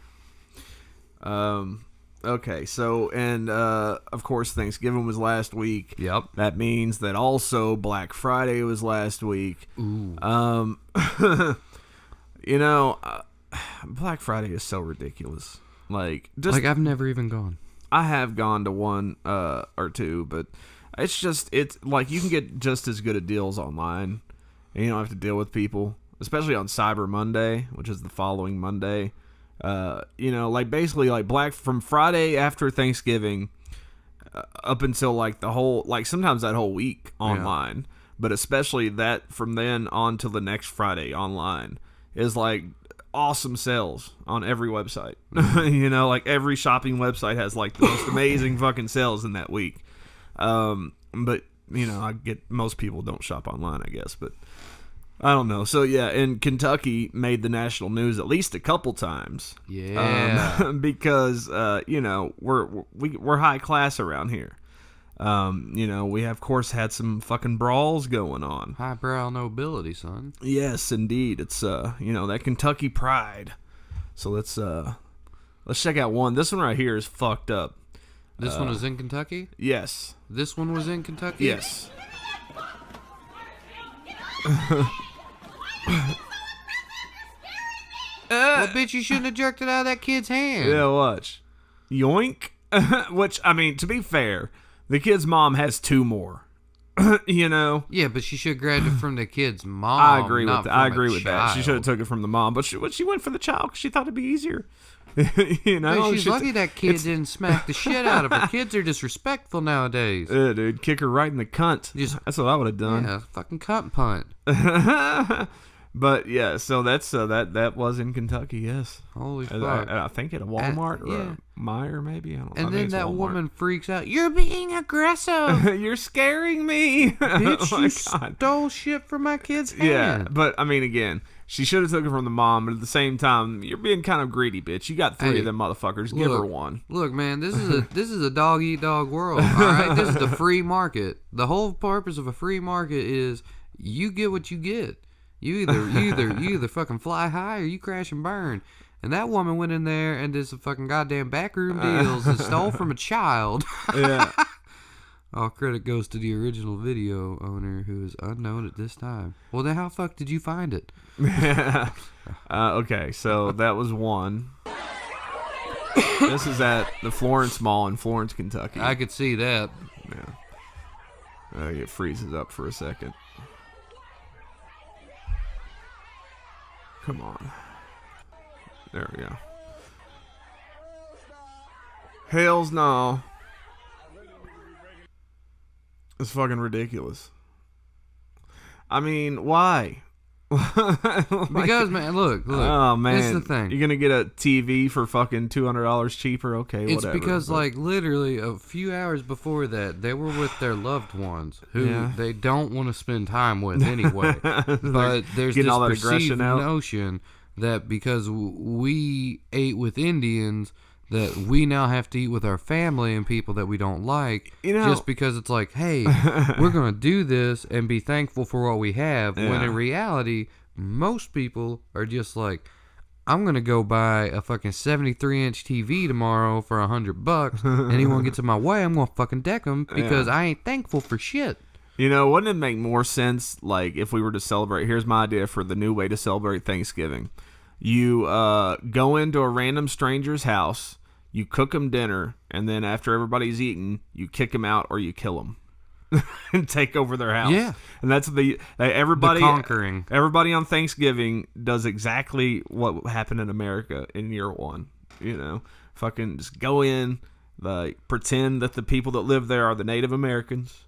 Okay, so and of course Thanksgiving was last week. Yep. That means that also Black Friday was last week. Ooh. You know, Black Friday is so ridiculous. Like, just Like, I've never even gone. I have gone to one or two, but it's like you can get just as good of deals online, and you don't have to deal with people, especially on Cyber Monday, which is the following Monday. You know, like basically like from Friday after Thanksgiving up until like the whole, like sometimes that whole week online, but especially that from then on till the next Friday online is like awesome sales on every website. You know, like every shopping website has like the most amazing fucking sales in that week. But you know, I get most people don't shop online, I guess, but I don't know. So yeah, and Kentucky made the national news at least a couple times. Yeah. Because you know, we're high class around here. You know, we have, of course, had some fucking brawls going on. Highbrow nobility, son. Yes, indeed. It's you know, that Kentucky pride. So let's check out one. This one right here is fucked up. This one was in Kentucky? Yes. This one was in Kentucky? Yes. Well, bitch, you shouldn't have jerked it out of that kid's hand. Yeah, watch. Yoink. Which, I mean, to be fair, the kid's mom has two more. You know? Yeah, but she should have grabbed it from the kid's mom. I agree not with that. from I a agree with that. She child. should have took it from the mom, but she went for the child because she thought it'd be easier. You know? Dude, she's lucky that kid it's- didn't smack the shit out of her. Kids are disrespectful nowadays. Yeah, dude, kick her right in the cunt. That's what I would have done. Yeah, fucking cunt punt. But yeah, so that's that was in Kentucky. Yes, Holy And fuck. I think at a Walmart or yeah. a Meijer, maybe. I don't know. I And think then it's that Walmart. woman freaks out. You're being aggressive. You're scaring me. Bitch, Oh you my God. stole shit from my kid's hand. Yeah, but I mean, again, she should have took it from the mom, but at the same time, you're being kind of greedy, bitch. You got three Hey, of them motherfuckers. Give her one. Look, man, this is a dog eat dog world. All right, this is the free market. The whole purpose of a free market is you get what you get. You either fucking fly high or you crash and burn. And that woman went in there and did some fucking goddamn backroom deals and stole from a child. Yeah. All credit goes to the original video owner, who is unknown at this time. Well, then how fuck did you find it? Okay, so that was one. This is at the Florence Mall in Florence, Kentucky. I could see that. Yeah. It freezes up for a second. Come on. There we go. Hells no. It's fucking ridiculous. I mean, why? Because man, look. Oh man, this is the thing. You're gonna get a TV for fucking $200 cheaper. Okay, It's whatever. because, but- like, literally a few hours before that, they were with their loved ones who they don't want to spend time with anyway. But there's getting this all that perceived aggression out. notion that because we ate with Indians, that we now have to eat with our family and people that we don't like, just because it's like, hey, we're going to do this and be thankful for what we have, when in reality, most people are just like, I'm going to go buy a fucking 73-inch TV tomorrow for $100. Anyone gets in my way, I'm going to fucking deck them because I ain't thankful for shit. Wouldn't it make more sense, like, if we were to celebrate? Here's my idea for the new way to celebrate Thanksgiving. You go into a random stranger's house, you cook them dinner, and then after everybody's eaten, you kick them out or you kill them and take over their house. Yeah. And that's everybody. The conquering. Everybody on Thanksgiving does exactly what happened in America in year one. Fucking just go in, like, pretend that the people that live there are the Native Americans.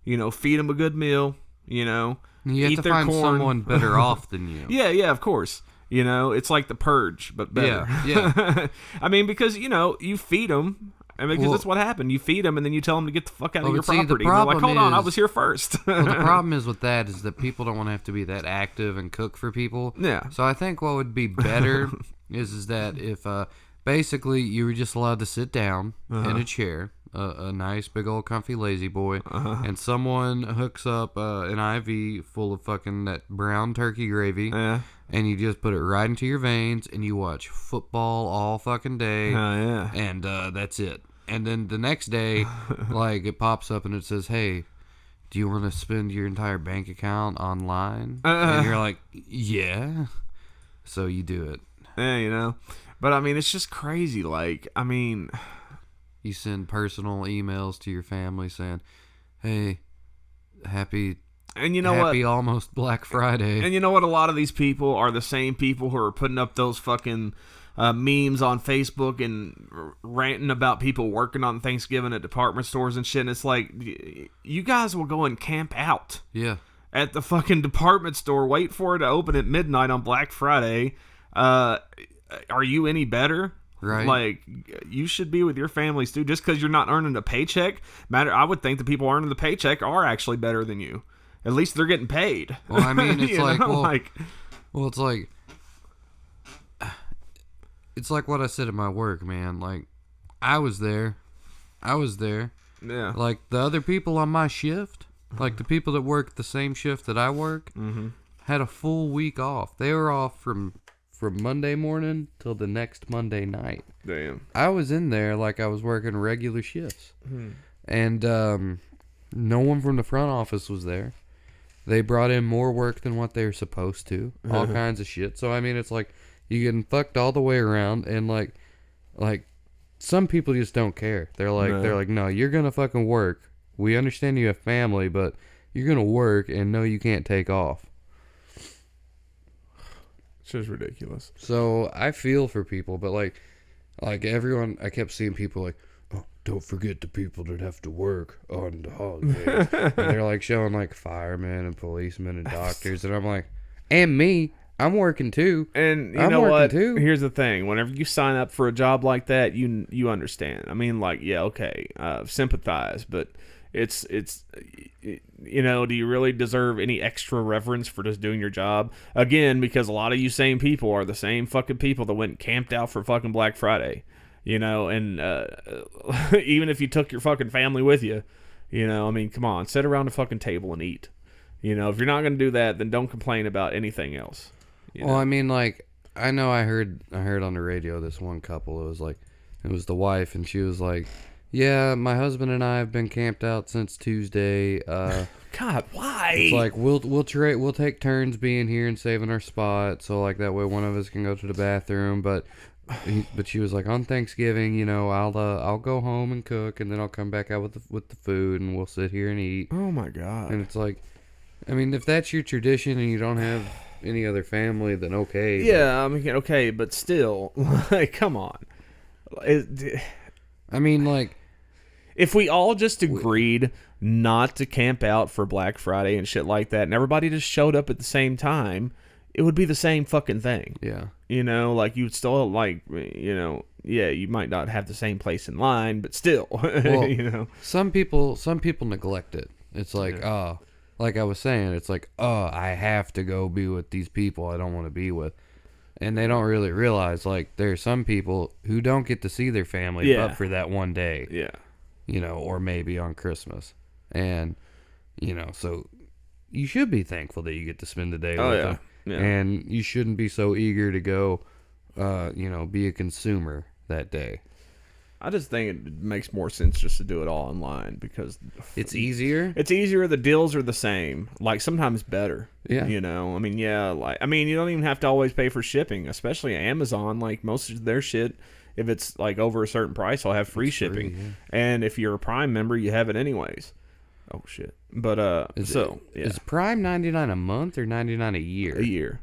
Feed them a good meal. You have eat to their find corn. someone better off than you. Yeah, of course. It's like The Purge, but better. Yeah. I mean, because, you feed them. I mean, because that's what happened. You feed them, and then you tell them to get the fuck out of your but see, the property. And they're like, hold on, I problem was here first. Well, the problem is with that is that people don't want to have to be that active and cook for people. Yeah. So I think what would be better is that if basically you were just allowed to sit down in a chair, a nice big old comfy lazy boy, and someone hooks up an IV full of fucking that brown turkey gravy, and you just put it right into your veins, and you watch football all fucking day, and that's it. And then the next day, like, it pops up and it says, hey, do you want to spend your entire bank account online? And you're like, yeah. So you do it. Yeah, But, I mean, it's just crazy. Like, I mean... You send personal emails to your family saying, hey, happy almost Black Friday. And you know what? A lot of these people are the same people who are putting up those fucking memes on Facebook and ranting about people working on Thanksgiving at department stores and shit. And it's like, you guys will go and camp out at the fucking department store, wait for it to open at midnight on Black Friday. Are you any better? Right. Like, you should be with your families too. Just because you're not earning a paycheck, I would think the people earning the paycheck are actually better than you. At least they're getting paid. Well, I mean, it's it's like what I said at my work, man. Like, I was there. Yeah. Like, the other people on my shift, like the people that work the same shift that I work, had a full week off. They were off from Monday morning till the next Monday night. Damn. I was in there like I was working regular shifts. And no one from the front office was there. They brought in more work than what they were supposed to. All kinds of shit. So, I mean, it's like you getting fucked all the way around, and like some people just don't care. They're like, no, you're going to fucking work. We understand you have family, but you're going to work, and no, you can't take off. It's just ridiculous. So I feel for people, but like everyone, I kept seeing people like, oh, don't forget the people that have to work on the holidays. And they're like showing like firemen and policemen and doctors, and I'm like, and me, I'm working too. And you know what? Here's the thing: whenever you sign up for a job like that, you understand. I mean, like, yeah, okay, sympathize, but it's do you really deserve any extra reverence for just doing your job? Again, because a lot of you same people are the same fucking people that went and camped out for fucking Black Friday, and even if you took your fucking family with you, I mean, come on, sit around a fucking table and eat. If you're not going to do that, then don't complain about anything else. Well, I mean, like, I know I heard on the radio this one couple, it was the wife, and she was like, yeah, my husband and I have been camped out since Tuesday. God, why? It's like we'll take turns being here and saving our spot, so like that way one of us can go to the bathroom. But she was like, on Thanksgiving, I'll go home and cook, and then I'll come back out with the food, and we'll sit here and eat. Oh my God! And it's like, I mean, if that's your tradition and you don't have any other family, then okay. Yeah, I mean, okay, but still, like, come on. I mean, like, if we all just agreed not to camp out for Black Friday and shit like that, and everybody just showed up at the same time, it would be the same fucking thing. Yeah. You know, like you would still like, you know, yeah, you might not have the same place in line, but still, Well, you know. some people neglect it. It's like, like I was saying, it's like, I have to go be with these people I don't want to be with. And they don't really realize, like, there are some people who don't get to see their family but for that one day. Yeah. You know, or maybe on Christmas. And, you know, so you should be thankful that you get to spend the day with them. Yeah. And you shouldn't be so eager to go, you know, be a consumer that day. I just think it makes more sense just to do it all online because It's easier. it's easier. The deals are the same, like sometimes better. Yeah. You know, I mean, you don't even have to always pay for shipping, especially Amazon. Like most of their shit, if it's like over a certain price, I'll have free shipping. yeah. And if you're a Prime member, you have it anyways. Oh shit. But Is Prime $99 a month or $99 a year? a year.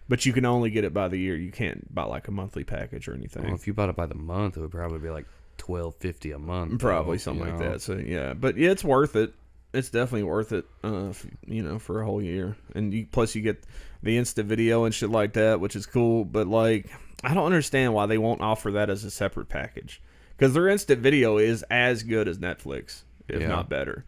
But you can only get it by the year. You can't buy like a monthly package or anything. Well, if you bought it by the month, it would probably be like $12.50 a month. Probably though, something you like know? that. So yeah, but yeah, it's worth it. It's definitely worth it. You know, for a whole year, and plus you get the instant video and shit like that, which is cool. But like, I don't understand why they won't offer that as a separate package, because their instant video is as good as Netflix, if not better,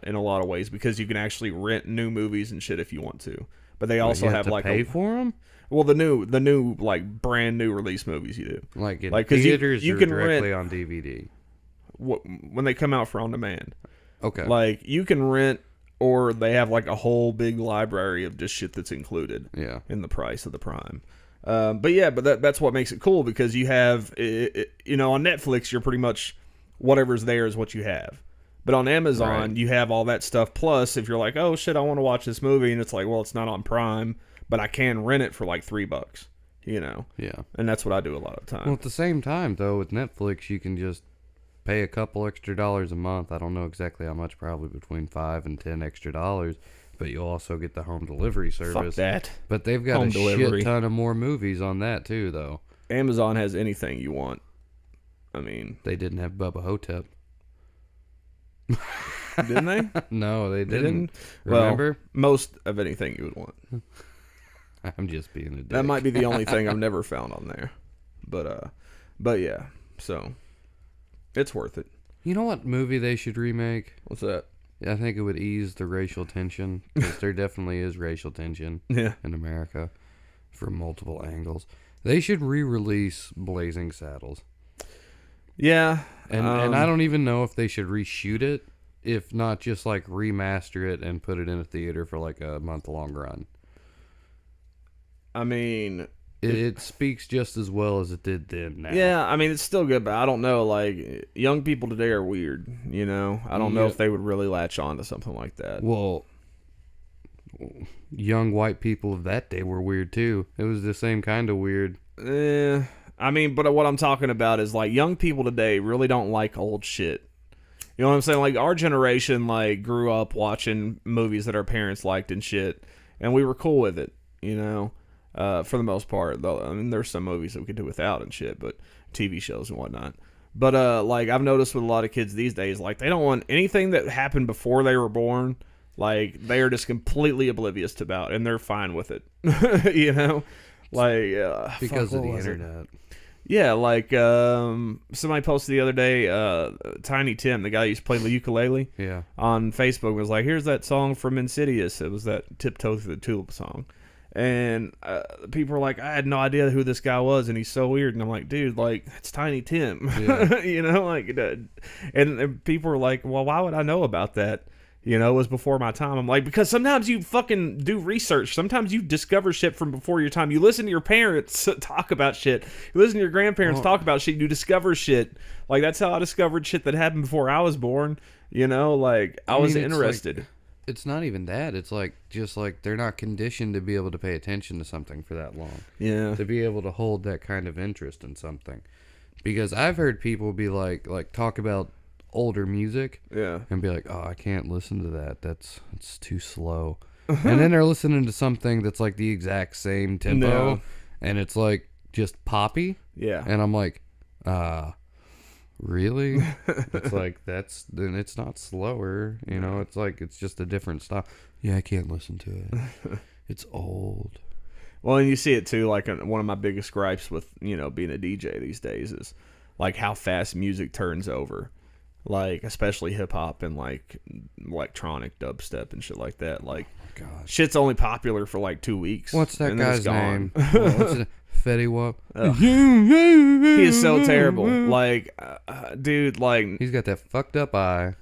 in a lot of ways, because you can actually rent new movies and shit if you want to. But they also You have to like pay for them. well, the new like brand new release movies you do. Like in 'cause theaters you or can directly rent on DVD? when they come out for on demand. Okay. Like you can rent, or they have like a whole big library of just shit that's included Yeah. in the price of the Prime. But that's what makes it cool, because you have you know, on Netflix you're pretty much whatever's there is what you have. But on Amazon you have all that stuff, plus if you're like, oh shit, I want to watch this movie, and it's like, well, it's not on Prime, but I can rent it for like $3, you know. Yeah. And that's what I do a lot of the time. Well, at the same time, though, with Netflix, you can just pay a couple extra dollars a month. I don't know exactly how much, probably between $5 and $10 extra dollars. But you'll also get the home delivery service. Fuck that. But they've got Home a delivery. shit ton of more movies on that too, though. Amazon has anything you want. I mean, They didn't have Bubba Hotep. didn't they? No, they They didn't. Well, Remember? most of anything you would want. I'm just being a dick. That might be the only thing I've never found on there. But yeah, so it's worth it. You know what movie they should remake? What's that? I think it would ease the racial tension, because there definitely is racial tension Yeah. in America from multiple angles. They should re-release Blazing Saddles. Yeah. And I don't even know if they should reshoot it, if not just like remaster it and put it in a theater for like a month-long run. I mean, It speaks just as well as it did then now. yeah, I mean, it's still good, but I don't know. Like, young people today are weird, you know? I don't know Yeah. if they would really latch on to something like that. Well, young white people of that day were weird too. It was the same kind of weird. I mean, but what I'm talking about is, like, young people today really don't like old shit. You know what I'm saying? Like, our generation, like, grew up watching movies that our parents liked and shit, and we were cool with it, you know? For the most part, though. I mean, there's some movies that we could do without and shit, but TV shows and whatnot. But like, I've noticed with a lot of kids these days, like, they don't want anything that happened before they were born. Like, they are just completely oblivious to about, and they're fine with it. You know, like Because fuck, of the what was it? internet. Yeah, like somebody posted the other day, Tiny Tim, the guy who used to play the ukulele, Yeah. on Facebook, was like, here's that song from Insidious. It was that Tiptoe Through the Tulip song. And people were like, I had no idea who this guy was, and he's so weird. And I'm like, dude, like, it's Tiny Tim. Yeah. You know, like, and people were like, well, why would I know about that? You know, it was before my time. I'm like, because sometimes you fucking do research. Sometimes you discover shit from before your time. You listen to your parents talk about shit. You listen to your grandparents talk about shit. You discover shit. Like, that's how I discovered shit that happened before I was born. You know, like, I was mean, it's interested. It's not even that. It's like, just like they're not conditioned to be able to pay attention to something for that long. Yeah. To be able to hold that kind of interest in something. Because I've heard people be like talk about older music. Yeah. And be like, oh, I can't listen to that. It's too slow. And then they're listening to something that's like the exact same tempo. No. And it's like just poppy. Yeah. And I'm like, really? It's like, then it's not slower, you know, it's like, it's just a different style. Yeah, I can't listen to it. It's old. Well, and you see it too. Like one of my biggest gripes with being a DJ these days is like how fast music turns over. Like especially hip hop and like electronic dubstep and shit like that. Like shit's only popular for like 2 weeks. What's that and then it's guy's gone. name? What's it? Fetty Wap. He is so terrible. Like, dude, like He's got that fucked up eye.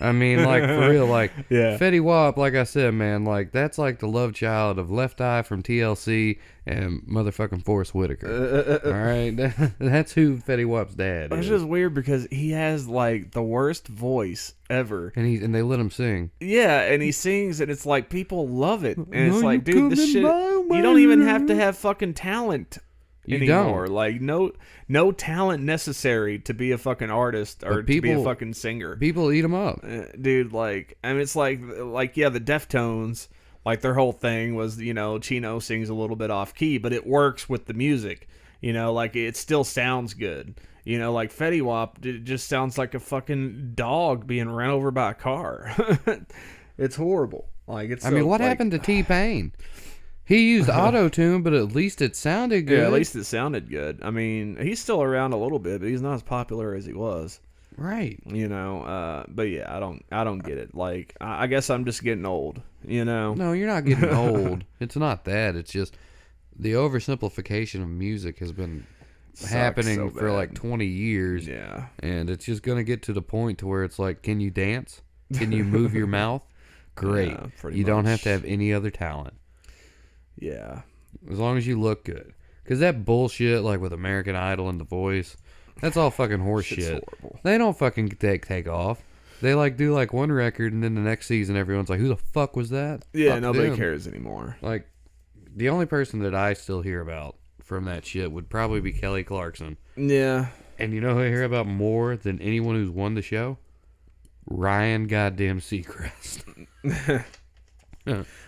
I mean, like, for real, like, Yeah. Fetty Wap, like I said, man, like, that's like the love child of Left Eye from TLC and motherfucking Forrest Whitaker. All right? That's who Fetty Wap's dad it's is. just weird because he has like the worst voice ever. And they let him sing. Yeah, and he sings, and it's like people love it, and it's No, like, you dude, this coming shit. my You don't even way. have to have fucking talent You anymore. don't. Like no talent necessary to be a fucking artist or But to be a people- fucking singer. People eat him up. Dude, like, I mean, it's like yeah, the Deftones, like their whole thing was, Chino sings a little bit off key, but it works with the music, like it still sounds good. Like Fetty Wap, it just sounds like a fucking dog being run over by a car. It's horrible. Like it's. I mean, so, what like, happened to T-Pain? He used auto-tune, but at least it sounded good. Yeah, at least it sounded good. I mean, he's still around a little bit, but he's not as popular as he was. Right. But yeah, I don't get it. Like, I guess I'm just getting old. No, you're not getting old. It's not that. It's just the oversimplification of music has been happening so for bad. like 20 years. Yeah. And it's just going to get to the point to where it's like, can you dance? Can you move your mouth? Great. Yeah, pretty You don't have much. to have any other talent. Yeah. As long as you look good. Because that bullshit, like with American Idol and The Voice, that's all fucking horse Shit's shit. horrible. They don't fucking take off. They like do like one record and then the next season everyone's like, who the fuck was that? Yeah, Fuck nobody them. cares anymore. Like, the only person that I still hear about from that shit would probably be Kelly Clarkson. Yeah. And you know who I hear about more than anyone who's won the show? Ryan goddamn Seacrest.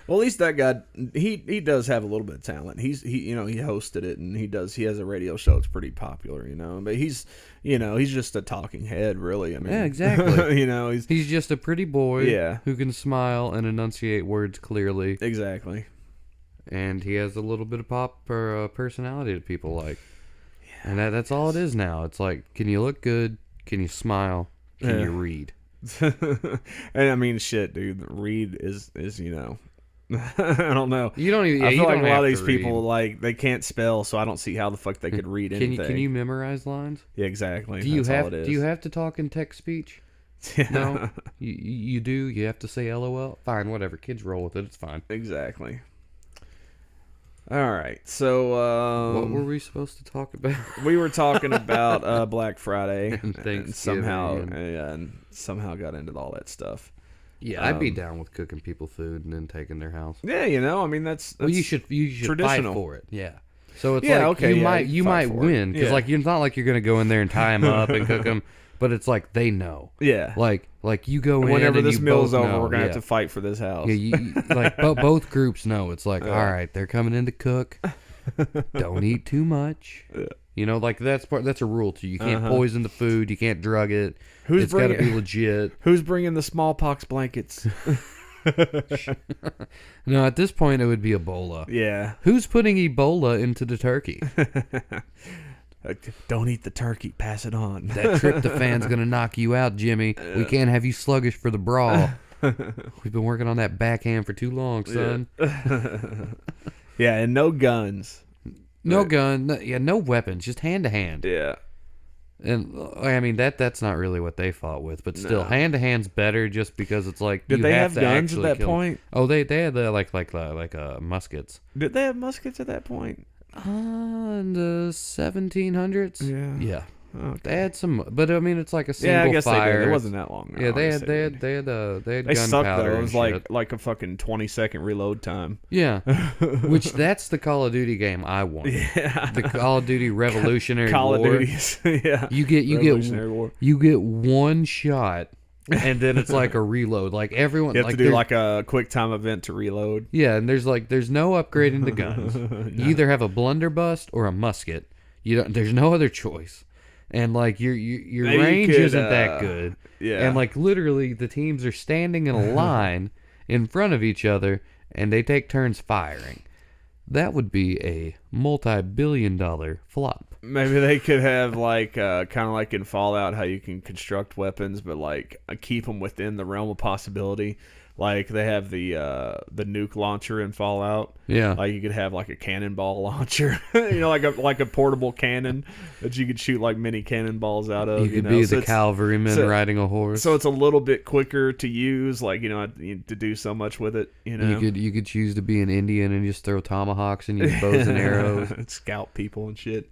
Well, at least that guy, he does have a little bit of talent. He hosted it and he has a radio show. It's pretty popular, but he's just a talking head, really. I mean, Yeah, exactly. he's He's just a pretty boy Yeah. who can smile and enunciate words clearly. exactly. And he has a little bit of pop or personality that people like. And that's all it is now. It's like, can you look good? Can you smile? Can you read? And I mean, shit, dude. Reed is I don't know. You don't even. I you feel like don't a lot have of to these people read. like they can't spell, so I don't see how the fuck they could read Can anything. you memorize lines? Yeah, exactly. Do you That's all it is. do you have to talk in text speech? No, you do. You have to say LOL. Fine, whatever. Kids roll with it. It's fine. Exactly. All right, so What were we supposed to talk about? we were talking about Black Friday And Thanksgiving and somehow got into all that stuff. Yeah, I'd be down with cooking people food and then taking their house. Yeah, I mean that's Well, you should fight traditional. for it. Yeah. So it's Yeah, like okay, you yeah, might you you fight might for it. win because Yeah. like it's not like you're gonna go in there and tie them up and cook them, but it's like they know. Yeah. Like you go in Whenever and this you meal's both over, know. we're gonna Yeah. have to fight for this house. Yeah, like both groups know. It's like, all right, they're coming in to cook. Don't eat too much. Like that's a rule too. You can't poison the food. You can't drug it. Who's It's got to bringing- be legit. Who's bringing the smallpox blankets? No, at this point it would be Ebola. Yeah. Who's putting Ebola into the turkey? Don't eat the turkey. Pass it on. That tryptophan's gonna knock you out, Jimmy. We can't have you sluggish for the brawl. We've been working on that backhand for too long, son. Yeah, and no guns. No gun, no weapons, just hand to hand. Yeah. And I mean that's not really what they fought with, but still, No. hand to hand's better just because it's like Did you they have have to guns at actually that kill 'em. point? Oh, they had the like muskets. Did they have muskets at that point? In the 1700s. Yeah. Yeah. Okay. They had some, but I mean it's like a single Yeah, I guess fire. they did. It wasn't that long. Yeah, they I had guess they did. had they had They sucked gunpowder. though. It and was shit. like a fucking 20-second reload time. Yeah, which that's the Call of Duty game I want. Yeah. The Call of Duty Revolutionary Call War. of Duty's. Yeah. You Revolutionary War. get one shot, and then it's like a reload. Like everyone, You have like to do there's- like a quick time event to reload. yeah, and there's no upgrading the guns. You either have a blunderbuss or a musket. You don't. There's no other choice. And like your Maybe you range could, isn't that good. yeah. And like literally the teams are standing in a line in front of each other and they take turns firing. that would be a multi-billion-dollar flop. Maybe they could have like kind of like in Fallout how you can construct weapons, but like keep them within the realm of possibility. Like they have the nuke launcher in Fallout. Yeah. Like you could have like a cannonball launcher, like a portable cannon that you could shoot like mini cannonballs out of. You could be the cavalryman riding a horse. So it's a little bit quicker to use, like to do so much with it. You could choose to be an Indian and just throw tomahawks and use bows and arrows, scout people and shit.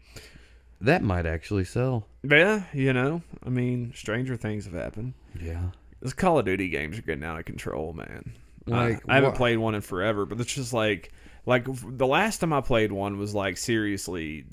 That might actually sell. Yeah, I mean, stranger things have happened. Yeah. Those Call of Duty games are getting out of control, man. Like, I haven't played one in forever, but it's just like the last time I played one was like seriously,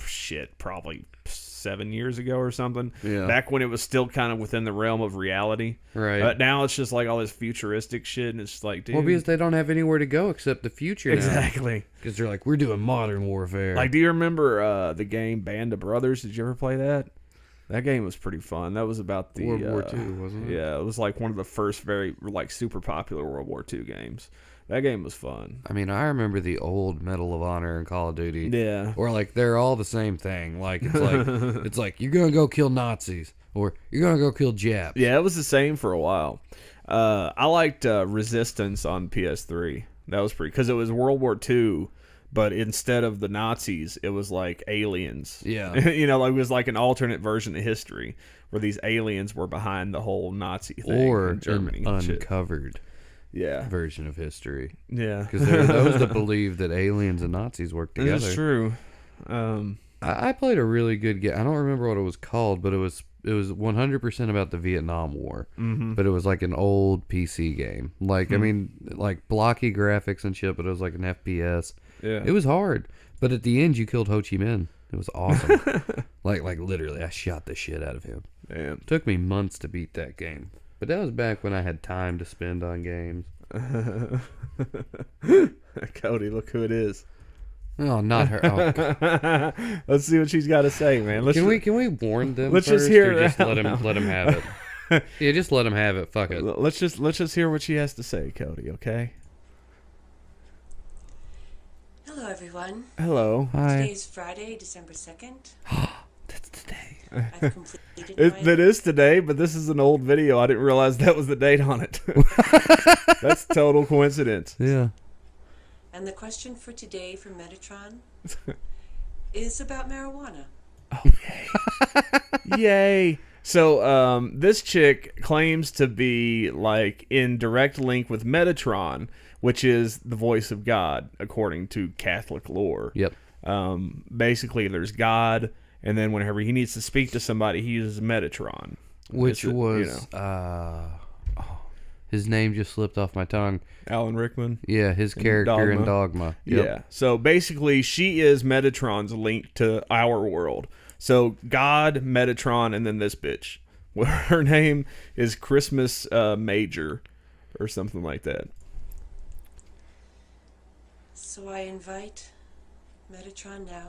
shit, probably 7 years ago or something. Yeah. Back when it was still kind of within the realm of reality. Right. Now it's just like all this futuristic shit, and it's just like, dude. Well, because they don't have anywhere to go except the future now. Exactly. Because they're like, we're doing modern warfare. Like, do you remember the game Band of Brothers? Did you ever play that? That game was pretty fun. That was about the World War II, wasn't it? Yeah, it was like one of the first very like super popular World War II games. That game was fun. I mean, I remember the old Medal of Honor and Call of Duty. Yeah. Or like they're all the same thing. Like it's like you're gonna go kill Nazis or you're gonna go kill Japs. Yeah, it was the same for a while. I liked Resistance on PS3. That was pretty because it was World War II. But instead of the Nazis, it was like aliens. Yeah. Like it was like an alternate version of history where these aliens were behind the whole Nazi thing Or in Germany. an and shit. uncovered version of history. Yeah. Because there are those that believe that aliens and Nazis work together. That's true. I played a really good game. I don't remember what it was called, but it was 100% about the Vietnam War. Mm-hmm. But it was like an old PC game. Like, I mean, like blocky graphics and shit, but it was like an FPS. Yeah. It was hard, but at the end you killed Ho Chi Minh. It was awesome. like literally, I shot the shit out of him. Damn. Took me months to beat that game, but that was back when I had time to spend on games. Cody, look who it is. Oh, not her. Oh. Let's see what she's got to say, man. Can we warn them? Let's first, just hear or just it. let him have it. Yeah, just let him have it. Fuck it. Let's just hear what she has to say, Cody. Okay. Hello, everyone. Hello. Hi. Today is Friday, December 2nd. That's today. I've completed my... That is today, but this is an old video. I didn't realize that was the date on it. That's total coincidence. Yeah. And the question for today from Metatron is about marijuana. Yay. So this chick claims to be like in direct link with Metatron, which is the voice of God, according to Catholic lore. Yep. Basically, there's God, and then whenever he needs to speak to somebody, he uses Metatron. Which was his name just slipped off my tongue. Alan Rickman. Yeah, his character in Dogma. Yep. Yeah. So basically, she is Metatron's link to our world. So God, Metatron, and then this bitch. Her name is Christmas Major, or something like that. So I invite Metatron now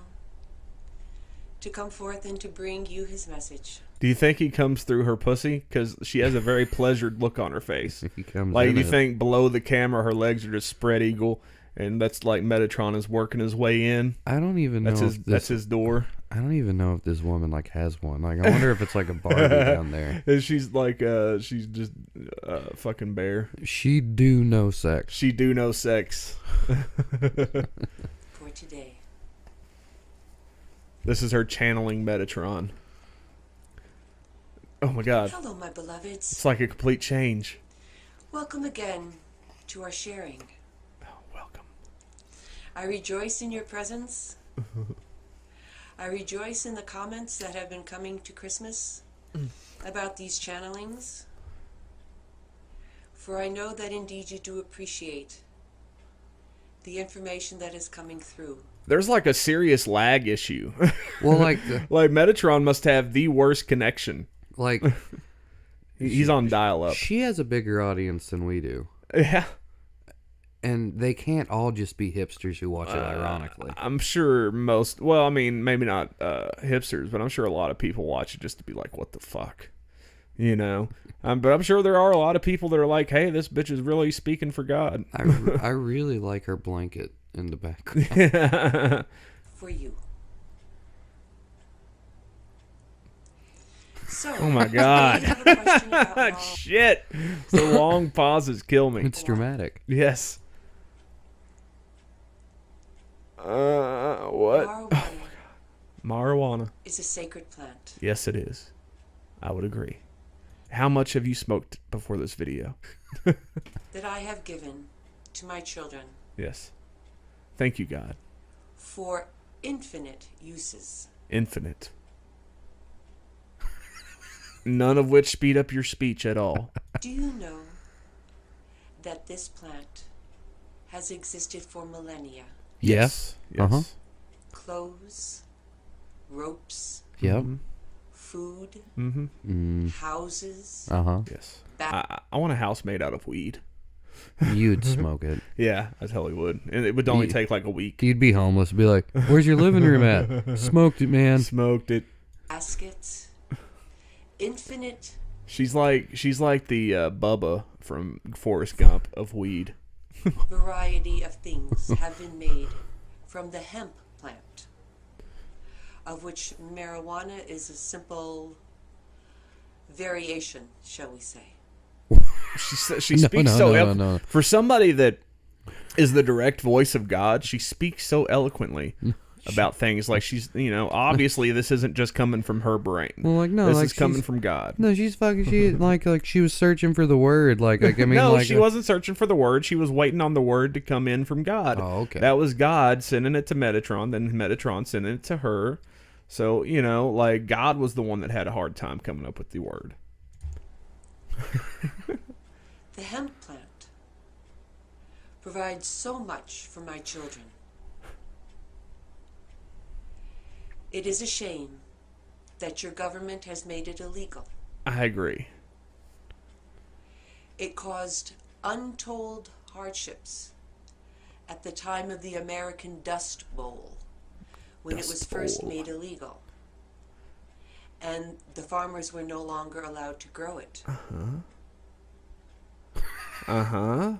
to come forth and to bring you his message. Do you think he comes through her pussy? Because she has a very pleasured look on her face. He comes Like, in do you it. think below the camera her legs are just spread eagle, and that's like Metatron is working his way in? I don't even know. That's his door. I don't even know if this woman like has one. Like, I wonder if it's like a Barbie down there. And she's like, she's just fucking bear. She do no sex. She do no sex. For today. This is her channeling Metatron. Oh my god. Hello, my beloveds. It's like a complete change. Welcome again to our sharing. Oh, welcome. I rejoice in your presence. I rejoice in the comments that have been coming to Christmas about these channelings. For I know that indeed you do appreciate the information that is coming through. There's like a serious lag issue. Well, like, Like Metatron must have the worst connection. like He's on dial-up. she has a bigger audience than we do, Yeah. and they can't all just be hipsters who watch it ironically. I'm sure most, well, I mean, maybe not hipsters, but I'm sure a lot of people watch it just to be like, what the fuck? You know? But I'm sure there are a lot of people that are like, hey, this bitch is really speaking for God. I really like her blanket in the background. for you. So, Oh my God. I have a question about moral Shit. The long pauses kill me. It's dramatic. Yes. What? Marijuana. is a sacred plant. Yes, it is. I would agree. How much have you smoked before this video? That I have given to my children Yes. Thank you, God. for infinite uses. Infinite. None of which speed up your speech at all. Do you know that this plant has existed for millennia? Yes. Yes. Uh-huh. Clothes, ropes, Yep. food, Mm-hmm. houses, Uh-huh. Yes. ba- I want a house made out of weed. You'd smoke it. Yeah, I totally would. And it would only You- take like a week. You'd be homeless. Be like, where's your living room at? Smoked it, man. Smoked it. baskets, infinite She's like the Bubba from Forrest Gump of weed. variety of things have been made from the hemp plant, of which marijuana is a simple variation, shall we say. She No, speaks no, so no, no. for somebody that is the direct voice of God. She speaks so eloquently about things. Like she's, obviously this isn't just coming from her brain. Well, like, no, this like is coming she's- from God. No, she's fucking. She like she was searching for the word. Like I mean, No, like she wasn't searching for the word. She was waiting on the word to come in from God. Oh, okay. That was God sending it to Metatron, then Metatron sending it to her. So, like God was the one that had a hard time coming up with the word. The hemp plant provides so much for my children. It is a shame that your government has made it illegal. I agree. It caused untold hardships at the time of the American Dust Bowl, when it was Dust first Bowl. made illegal. And the farmers were no longer allowed to grow it. Uh-huh.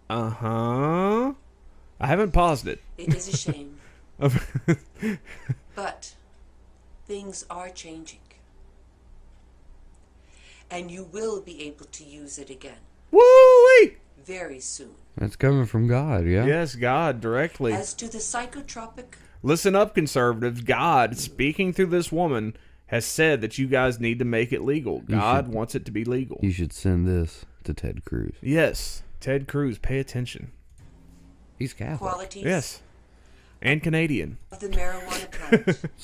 I haven't paused it. It is a shame. But things are changing. And you will be able to use it again Woo-wee! very soon. That's coming from God. Yeah. Yes, God, directly. As to the psychotropic, Listen up, conservatives. God, speaking through this woman, has said that you guys need to make it legal. God wants it to be legal. You should send this to Ted Cruz. Yes. Ted Cruz, pay attention. He's Catholic qualities Yes. And Canadian. of the marijuana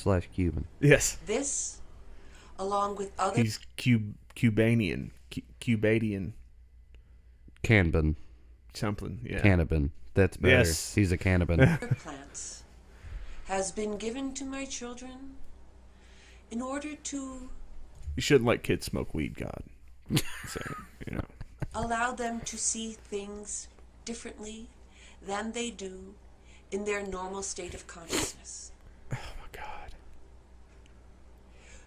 plant. / Cuban. Yes. This, along with other He's Cubanian. Cubadian. Canban. Something. Yeah. Cannabin. That's better. Yes. He's a cannabin. plants, has been given to my children in order to You shouldn't let kids smoke weed, God. So, allow them to see things differently than they do in their normal state of consciousness. Oh my God.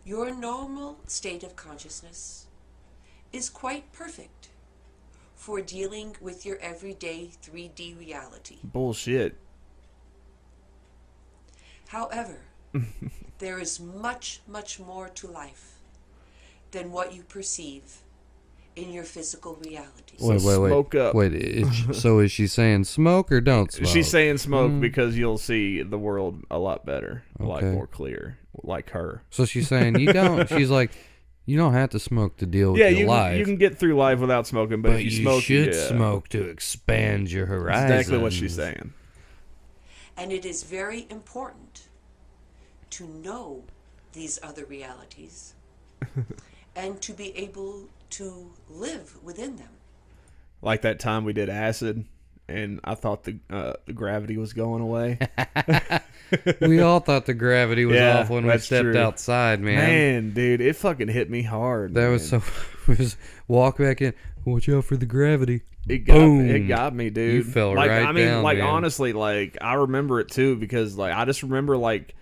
Your normal state of consciousness is quite perfect for dealing with your everyday 3D reality. Bullshit. However, there is much, much more to life than what you perceive in your physical reality. So smoke up. Wait, so is she saying smoke or don't smoke? She's saying smoke because you'll see the world a lot better, a lot Okay. more clear, like her. So she's saying you don't. She's like, you don't have to smoke to deal with Yeah, your you life. you can get through life without smoking, but but if you you smoke, should yeah. smoke to expand your That's horizons. exactly what she's saying. And it is very important to know these other realities and to be able to live within them. Like that time we did acid, and I thought the gravity was going away. We all thought the gravity was Yeah, off when we that's stepped true. outside, man. Man, dude, it fucking hit me hard. That was man. so. We just walk back in. Watch out for the gravity. It got Boom. me, it got me, dude. You fell like, right I mean, down, like man. honestly, like I remember it too because like I just remember like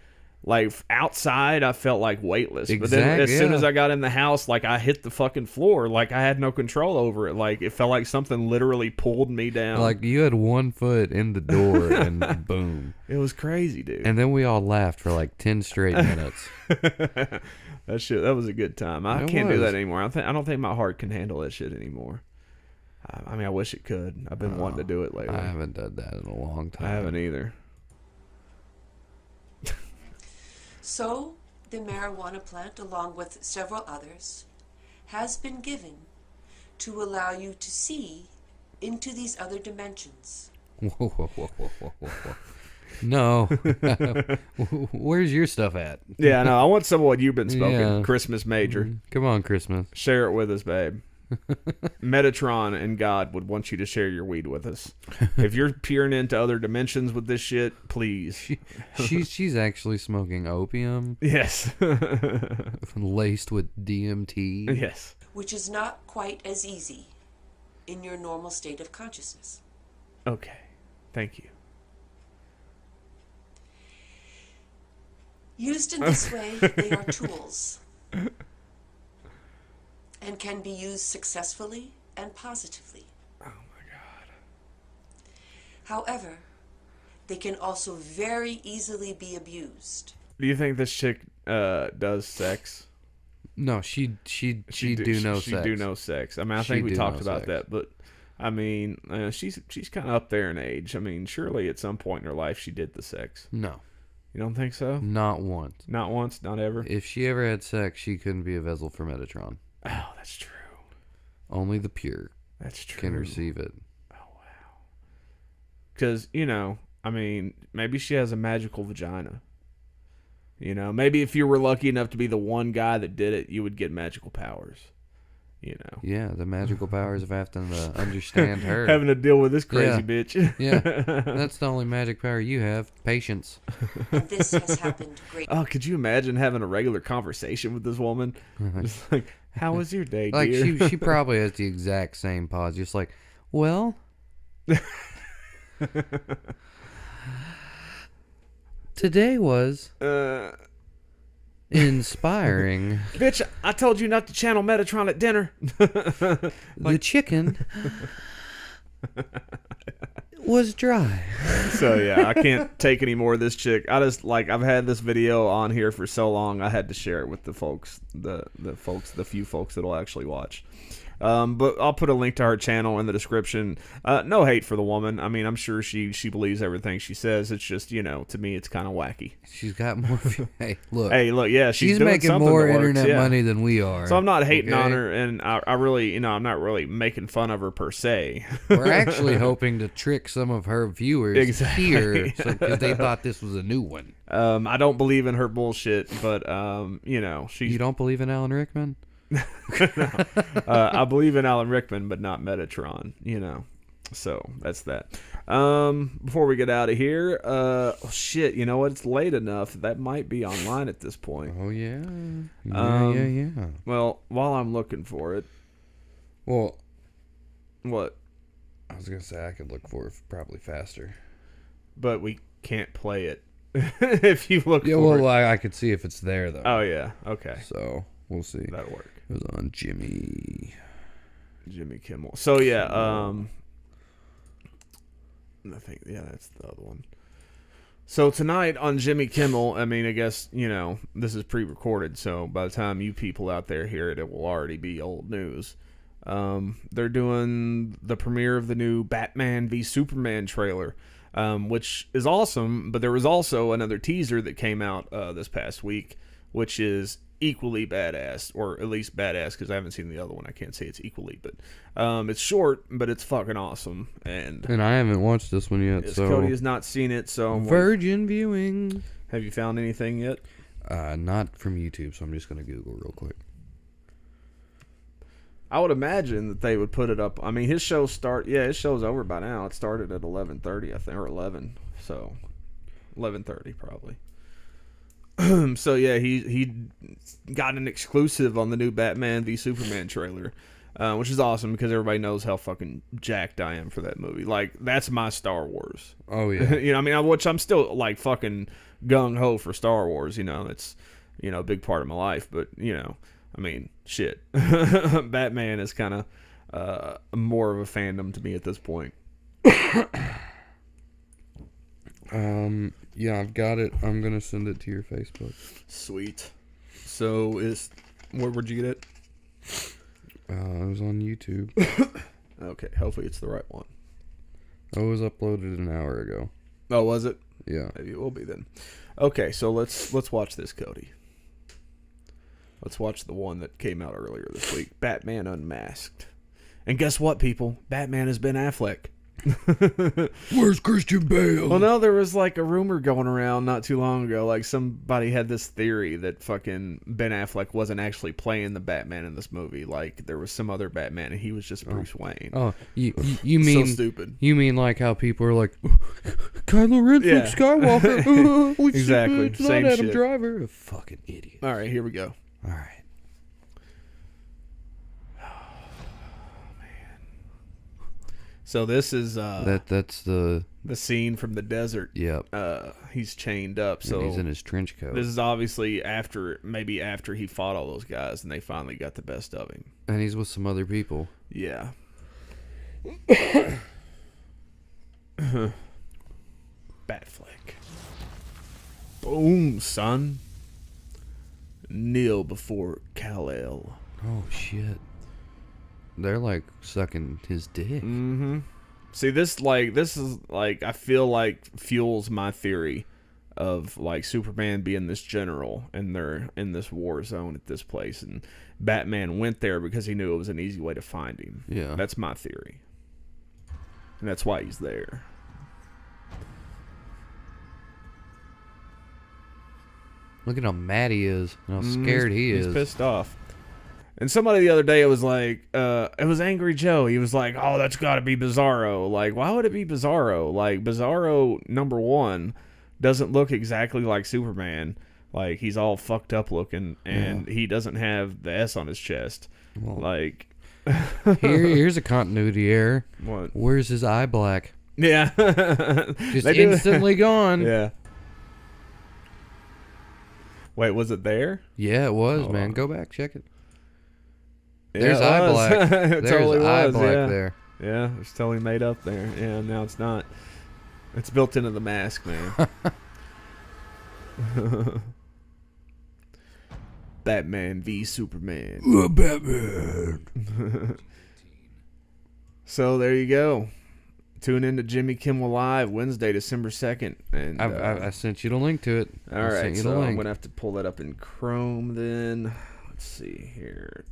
Like outside, I felt like weightless. But then as soon as I got in the house, like I hit the fucking floor. Like I had no control over it. Like it felt like something literally pulled me down. Like you had 1 foot in the door and boom. It was crazy, dude. And then we all laughed for like 10 straight minutes. That was a good time. I can't do that anymore. I don't think my heart can handle that shit anymore. I mean, I wish it could. I've been wanting to do it lately. I haven't done that in a long time. I haven't either. So, the marijuana plant, along with several others, has been given to allow you to see into these other dimensions. Whoa, whoa, whoa, whoa, whoa, whoa. No. Where's your stuff at? Yeah, no, I want some of what you've been smoking. Yeah. Christmas Major. Come on, Christmas. Share it with us, babe. Metatron and God would want you to share your weed with us. If you're peering into other dimensions with this shit, please. She's actually smoking opium. Yes. Laced with DMT. Yes. Which is not quite as easy in your normal state of consciousness. Okay. Thank you. Used in this way, they are tools and can be used successfully and positively. Oh my God. However, they can also very easily be abused. Do you think this chick does sex? No, she do no sex. I mean, I She think we do talked no about sex. that, but I mean, she's kind of up there in age. I mean, surely at some point in her life she did the sex. No, You don't think so? not once. Not once, not ever. If she ever had sex, she couldn't be a vessel for Metatron. Oh, that's true. Only the pure That's true. can receive it. Because, I mean, maybe she has a magical vagina. Maybe if you were lucky enough to be the one guy that did it, you would get magical powers. Yeah, the magical powers of having to understand her. Having to deal with this crazy Yeah. bitch. Yeah, that's the only magic power you have. Patience. And this has happened greatly. Oh, could you imagine having a regular conversation with this woman? Just like, how was your day, Like dear? she probably has the exact same pause. Just like, well, today was inspiring. Bitch, I told you not to channel Metatron at dinner. The chicken was dry. So yeah, I can't take any more of this chick. I've had this video on here for so long, I had to share it with the folks, the few folks that'll actually watch. But I'll put a link to her channel in the description. No hate for the woman. I mean, I'm sure she believes everything she says. It's just, to me, it's kind of wacky. She's got more. Hey, look. Yeah, she's doing making something more that works, internet yeah. money than we are. So I'm not hating okay? on her, and I really, I'm not really making fun of her per se. We're actually hoping to trick some of her viewers Exactly. here because they thought this was a new one. I don't believe in her bullshit, but she's. You don't believe in Alan Rickman? I believe in Alan Rickman, but not Metatron. So that's that. Before we get out of here, shit, you know what? It's late enough. That might be online at this point. Oh yeah, yeah. Well, while I'm looking for it, Well, what? I was gonna say I could look for it probably faster. But we can't play it if you look. Yeah, for well, it. I could see if it's there though. Oh yeah, okay, So we'll see. that'll work. It was on Jimmy Kimmel. So yeah, I think that's the other one. So tonight on Jimmy Kimmel, I mean, I guess this is pre-recorded, so by the time you people out there hear it, it will already be old news. They're doing the premiere of the new Batman v Superman trailer, which is awesome. But there was also another teaser that came out this past week, which is equally badass, or at least badass, because I haven't seen the other one. I can't say it's equally, but it's short, but it's fucking awesome. And I haven't watched this one yet. yes, So Cody has not seen it. So virgin viewing. have you found anything yet? Not from YouTube, so I'm just gonna Google real quick. I would imagine that they would put it up. I mean, his show's over by now. It started at 11:30, I think, or 11. So 11:30 probably. So yeah, he got an exclusive on the new Batman v Superman trailer. which is awesome because everybody knows how fucking jacked I am for that movie. Like, that's my Star Wars. Oh yeah. You know, I mean, which I'm still like fucking gung ho for Star Wars. You know, it's a big part of my life. But I mean, shit. Batman is kind of more of a fandom to me at this point. Yeah, I've got it. I'm gonna send it to your Facebook. Sweet. So where'd you get it? It was on YouTube. Okay, hopefully it's the right one. It was uploaded an hour ago. Oh, was it? Yeah. Maybe it will be then. Okay, so let's watch this, Cody. Let's watch the one that came out earlier this week, Batman Unmasked. And guess what, people? Batman has Ben Affleck. Where's Christian Bale? Well, no, there was like a rumor going around not too long ago. Like somebody had this theory that fucking Ben Affleck wasn't actually playing the Batman in this movie. Like there was some other Batman and he was just Bruce Wayne. Oh, you mean so stupid? You mean like how people are like, Kylo Ren, Yeah. Luke Skywalker? Exactly. It's Same not Adam shit. Driver. A fucking idiot. All right, here we go. All right. So this is That's the the scene from the desert. yep. He's chained up. So And he's in his trench coat. this is obviously after he fought all those guys and they finally got the best of him. And he's with some other people. Yeah. Batfleck. Boom, son. Kneel before Kal-El. Oh shit. They're like sucking his dick. Mm-hmm. See, this is like I feel like fuels my theory of like Superman being this general and they're in this war zone at this place and Batman went there because he knew it was an easy way to find him. Yeah. That's my theory. And that's why he's there. Look at how mad he is and how scared he is. He's pissed off. And somebody the other day, it was like, it was Angry Joe. He was like, oh, that's got to be Bizarro. Like, why would it be Bizarro? Like, Bizarro, number one, doesn't look exactly like Superman. Like, he's all fucked up looking, and he doesn't have the S on his chest. Well, Like, here's a continuity error. what? Where's his eye black? Yeah. Just They do- instantly gone. Yeah. Wait, was it there? Yeah, it was, Hold man. on. Go back, check it. Yeah, There's it eye was. black. It There's totally eye was, black yeah. there. Yeah, it's totally made up there. Yeah, now it's not. It's built into the mask, man. Batman v Superman. Batman. So there you go. Tune in to Jimmy Kimmel Live Wednesday, December 2nd. And I sent you the link to it. all I right, sent you the so I'm link. gonna have to pull that up in Chrome then. Let's see here.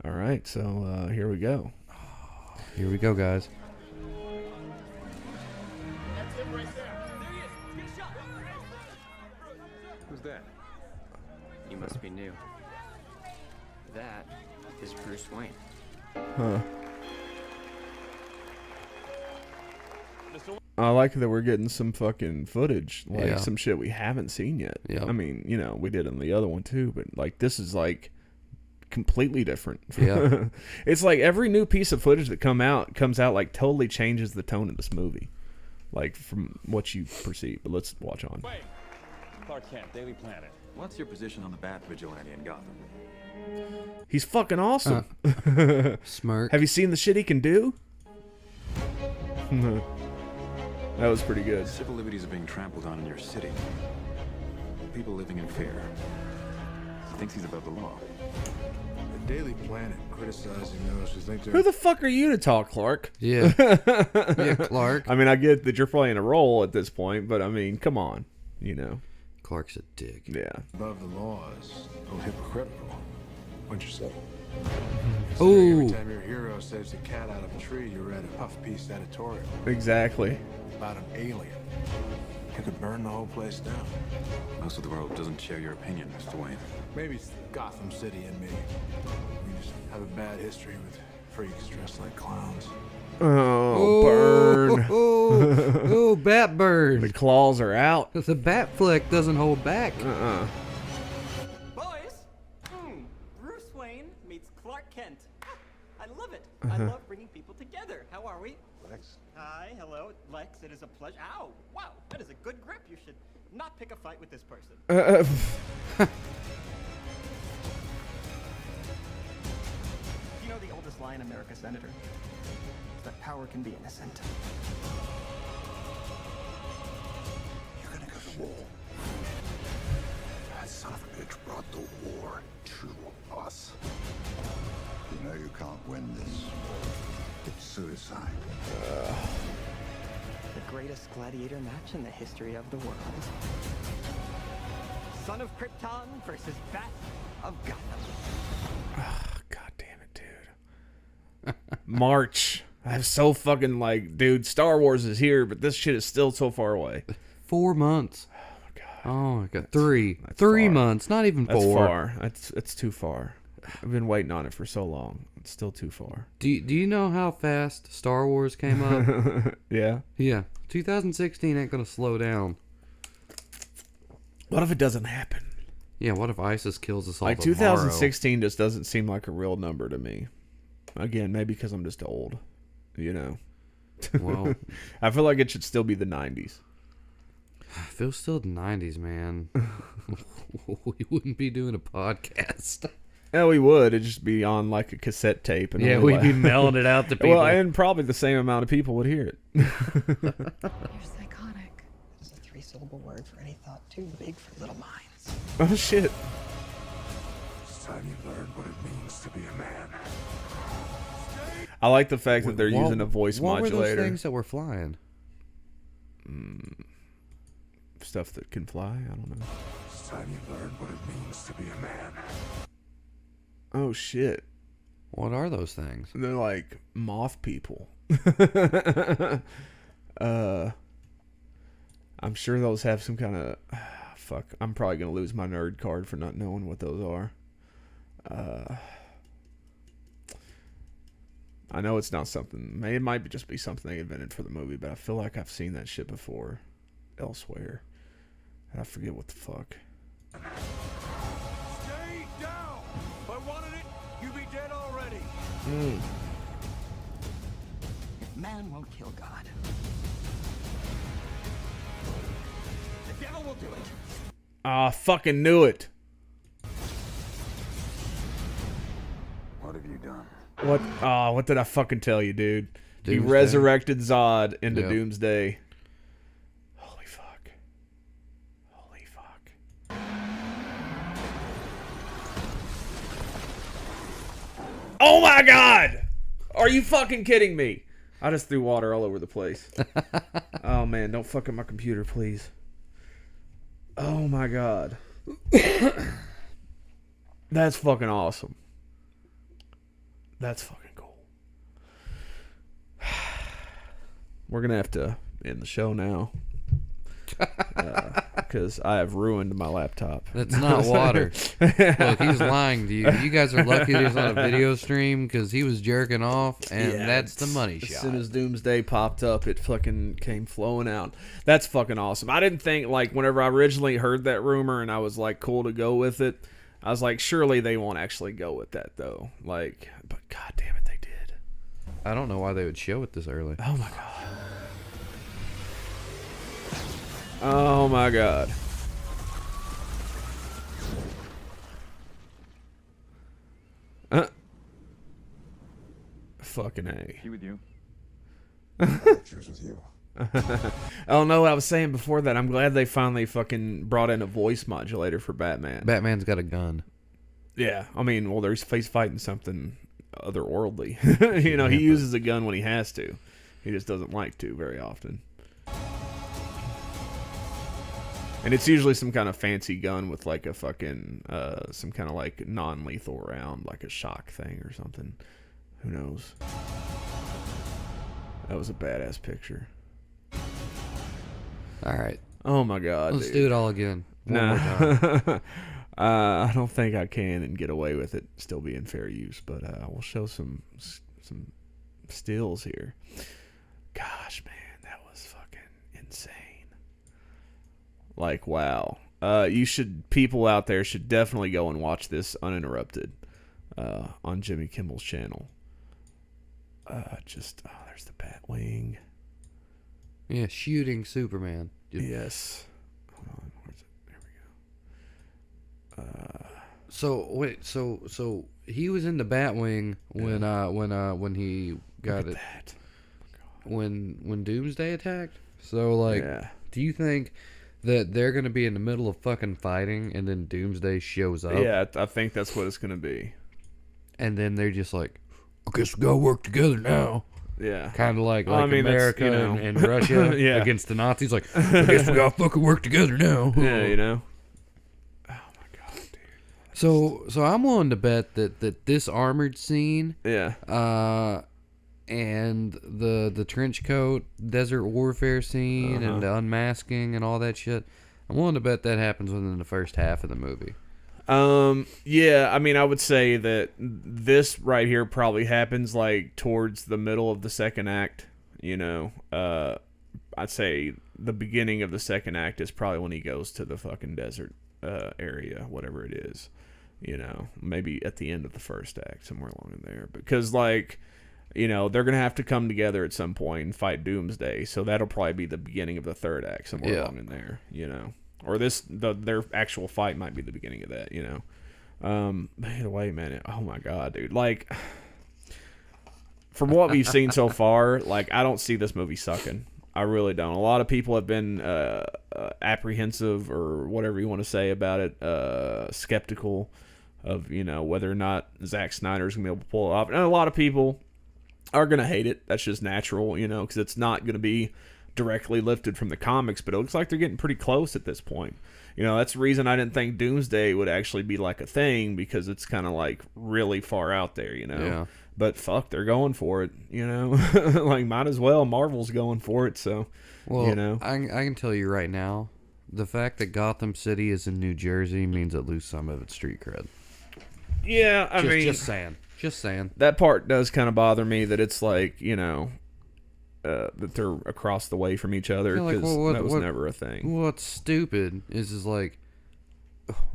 All right, so here we go. Here we go, guys. Who's that? You must be new. That is Bruce Wayne. Huh. I like that we're getting some fucking footage, like Yeah. some shit we haven't seen yet. Yeah. I mean, we did in the other one too, but like this is like completely different. Yeah. It's like every new piece of footage that comes out like totally changes the tone of this movie, like from what you perceive. But let's watch on. Clark Kent, Daily Planet. What's your position on the Bat Vigilante in Gotham? He's fucking awesome. Smirk. Have you seen the shit he can do? That was pretty good. Civil liberties are being trampled on in your city. People living in fear. He thinks he's above the law. The Daily Planet criticizing those who think they're... Who the fuck are you to talk, Clark? Yeah. Yeah, Clark. I mean, I get that you're playing a role at this point, but I mean, come on, Clark's a dick. Yeah. above the law is a little hypocritical. Wouldn't you say? Ooh. Every time your hero saves a cat out of a tree, you read a puff piece editorial Exactly. about an alien who could burn the whole place down. Most of the world doesn't share your opinion, Mr. Wayne. Maybe it's Gotham City and me. We just have a bad history with freaks dressed like clowns. Oh, burn. Oh, bat burn. The claws are out. The bat flick doesn't hold back. Boys, Bruce Wayne meets I love bringing people together. How are we? Lex. Hi, hello, Lex. It is a pleasure. Ow! Wow, that is a good grip. You should not pick a fight with this person. You know the oldest lie in America, Senator? Is that power can be innocent. You're gonna go to war. That son of a bitch brought the war to us. You know you can't win this. It's suicide. The greatest gladiator match in the history of the world. Son of Krypton versus Bat of Gotham. God damn it, dude. March. I'm so fucking like, dude, Star Wars is here, but this shit is still so far away. 4 months. Oh my god. Three far. months, not even 4. That's far. It's too far. I've been waiting on it for so long. It's still too far. Do you know how fast Star Wars came up? Yeah. Yeah. 2016 ain't gonna slow down. What if it doesn't happen? Yeah, what if ISIS kills us all Like tomorrow? 2016 just doesn't seem like a real number to me. Again, maybe because I'm just old. You know. Well, I feel like it should still be the 90s. I feel still the 90s, man. We wouldn't be doing a podcast. Yeah, we would. It'd just be on like a cassette tape. And Yeah, only we'd be mailing it out to people. Well, and probably the same amount of people would hear it. You're psychotic. It's a 3-syllable word for any thought too big for little minds. Oh, shit. It's time you learn what it means to be a man. I like the fact that they're using a voice modulator. What were those things that were flying? Stuff that can fly? I don't know. It's time you learn what it means to be a man. Oh, shit. What are those things? They're like moth people. I'm sure those have some kind of... fuck. I'm probably going to lose my nerd card for not knowing what those are. I know it's not something... It might just be something they invented for the movie, but I feel like I've seen that shit before elsewhere. And I forget what the fuck. Stay down! If I wanted it, you'd be dead already. If man won't kill God, the devil will do it. Ah, fucking knew it. What have you done? What did I fucking tell you, dude? He Doomsday. resurrected Zod into Yep. Doomsday. Holy fuck. Holy fuck. Oh my god! Are you fucking kidding me? I just threw water all over the place. Oh man, don't fuck up my computer, please. Oh my god. That's fucking awesome. That's fucking cool. We're going to have to end the show now. Because I have ruined my laptop. That's not water. Look, he's lying to you. You guys are lucky he's on a video stream because he was jerking off, and Yeah, that's the money As shot. soon as Doomsday popped up, it fucking came flowing out. That's fucking awesome. I didn't think, like, whenever I originally heard that rumor and I was, like, cool to go with it, I was like, surely they won't actually go with that, though. Like, but god damn it, they did. I don't know why they would show it this early. Oh, my god. Oh, my god. Fucking A. He with you? Choose with you. Oh no, I was saying before that, I'm glad they finally fucking brought in a voice modulator for Batman. Batman's got a gun. Yeah, I mean, well, he's fighting something otherworldly. You know, he uses a gun when he has to. He just doesn't like to very often. And it's usually some kind of fancy gun with like a fucking, some kind of like non-lethal round, like a shock thing or something. Who knows? That was a badass picture. All right. Oh my god, Let's dude. do it all again. One more time. I don't think I can and get away with it still being fair use, but we'll show some stills here. Gosh, man, that was fucking insane. Like, wow. People out there should definitely go and watch this uninterrupted on Jimmy Kimmel's channel. There's the Batwing. Yeah, shooting Superman. Yes. Hold on. Where's it? There we go. So wait, so he was in the Batwing when he got it. That. When Doomsday attacked. So like, Yeah. do you think that they're gonna be in the middle of fucking fighting and then Doomsday shows up? Yeah, I think that's what it's gonna be. And then they're just like, I guess we gotta work together now. Yeah. Kind of like, Well, I mean, America that's, you know. and Russia Yeah. against the Nazis. Like, I guess we gotta fucking work together now. Yeah, you know. Oh my god, dude. So I'm willing to bet that this armored scene, Yeah. and the trench coat desert warfare scene and the unmasking and all that shit, I'm willing to bet that happens within the first half of the movie. Yeah, I mean, I would say that this right here probably happens like towards the middle of the second act, you know. I'd say the beginning of the second act is probably when he goes to the fucking desert area, whatever it is, you know. Maybe at the end of the first act, somewhere along in there, because like, you know, they're gonna have to come together at some point and fight Doomsday, so that'll probably be the beginning of the third act, somewhere along in there, you know. Or their actual fight might be the beginning of that, you know. But either way, man, oh my god, dude. Like, from what we've seen so far, like, I don't see this movie sucking. I really don't. A lot of people have been apprehensive, or whatever you want to say about it, skeptical of, you know, whether or not Zack Snyder's going to be able to pull it off. And a lot of people are going to hate it. That's just natural, you know, because it's not going to be directly lifted from the comics, but it looks like they're getting pretty close at this point. You know, that's the reason I didn't think Doomsday would actually be like a thing, because it's kind of like really far out there, you know. Yeah. But fuck, they're going for it, you know. Like, might as well. Marvel's going for it, so, Well, you know. I can tell you right now, the fact that Gotham City is in New Jersey means it loses some of its street cred. Yeah, I mean, just saying. That That part does kind of bother me, that it's like, you know, that they're across the way from each other, Yeah, like, because well, that was never a thing. What's stupid is like,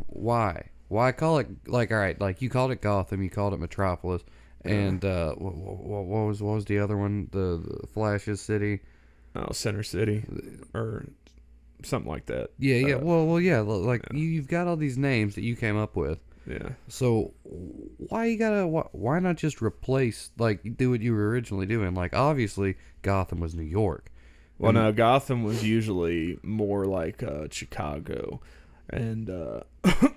why call it, like, all right, like, you called it Gotham, you called it Metropolis, and what was the other one, the Flash's city? Oh, Center City, or something like that. Yeah. Like, you've got all these names that you came up with. Yeah. So why not just replace, like, do what you were originally doing? Like, obviously Gotham was New York. Well, no, Gotham was usually more like Chicago, and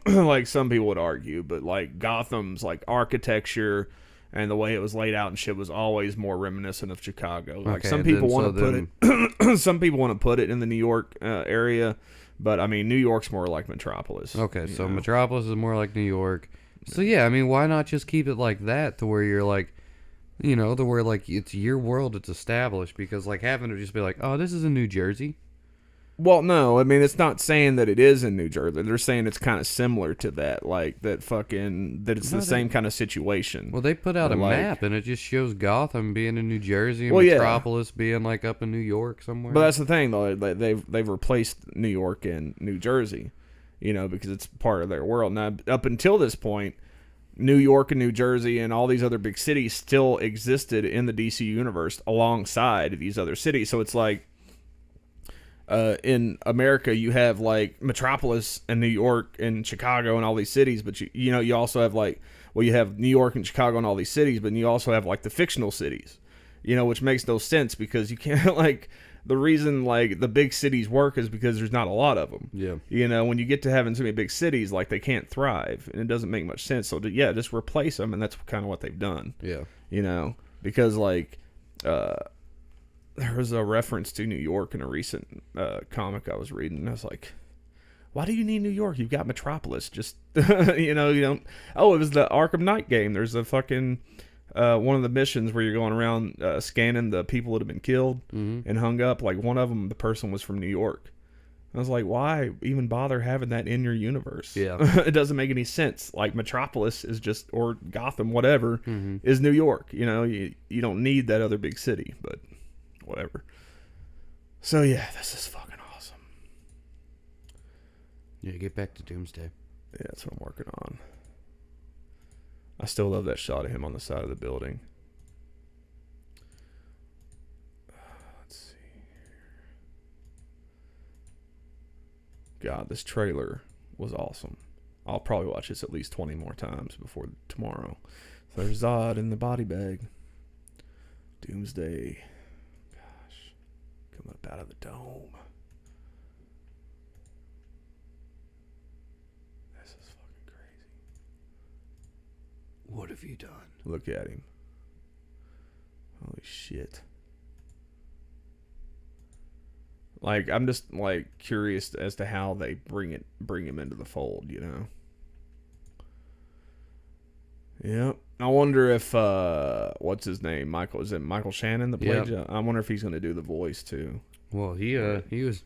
like some people would argue, but like Gotham's like architecture and the way it was laid out and shit was always more reminiscent of Chicago. Like, Okay, some people want to then- put it, some people want to put it in the New York area, but I mean, New York's more like Metropolis. Okay, so know? Metropolis is more like New York. So yeah, I mean, why not just keep it like that, to where you're like, you know, to where like it's your world, it's established, because like having to just be like, oh, this is in New Jersey. Well, no, I mean, it's not saying that it is in New Jersey. They're saying it's kind of similar to that, like that that it's the same kind of situation. Well, they put out a Like- map and it just shows Gotham being in New Jersey and Well, yeah. Metropolis being like up in New York somewhere. But that's the thing, though. They've replaced New York and New Jersey, you know, because it's part of their world. Now, up until this point, New York and New Jersey and all these other big cities still existed in the DC universe alongside these other cities. So it's like, in America, you have like Metropolis and New York and Chicago and all these cities, but you know, you also have like, well, you have New York and Chicago and all these cities, but you also have like the fictional cities, you know, which makes no sense, because you can't, like, the reason like the big cities work is because there's not a lot of them. Yeah. You know, when you get to having so many big cities, like, they can't thrive, and it doesn't make much sense. So yeah, just replace them, and that's kind of what they've done. Yeah. You know, because like, there was a reference to New York in a recent comic I was reading, and I was like, why do you need New York? You've got Metropolis. Just, you know, you don't. Oh, it was the Arkham Knight game. There's a fucking one of the missions where you're going around scanning the people that have been killed and hung up. Like, one of them, the person was from New York. I was like, why even bother having that in your universe? Yeah. It doesn't make any sense. Like, Metropolis is just, or Gotham, whatever, is New York. You know, you don't need that other big city, but whatever. So yeah, this is fucking awesome. Yeah, get back to Doomsday. Yeah, that's what I'm working on. I still love that shot of him on the side of the building. God, this trailer was awesome. I'll probably watch this at least 20 more times before tomorrow. So there's Zod in the body bag. Doomsday. Gosh. Come up out of the dome. This is fucking crazy. What have you done? Look at him. Holy shit. Like, I'm just, like, curious as to how they bring him into the fold, you know? Yep. I wonder if, what's his name? Is it Michael Shannon that played? Yep. I wonder if he's going to do the voice, too. Well, he was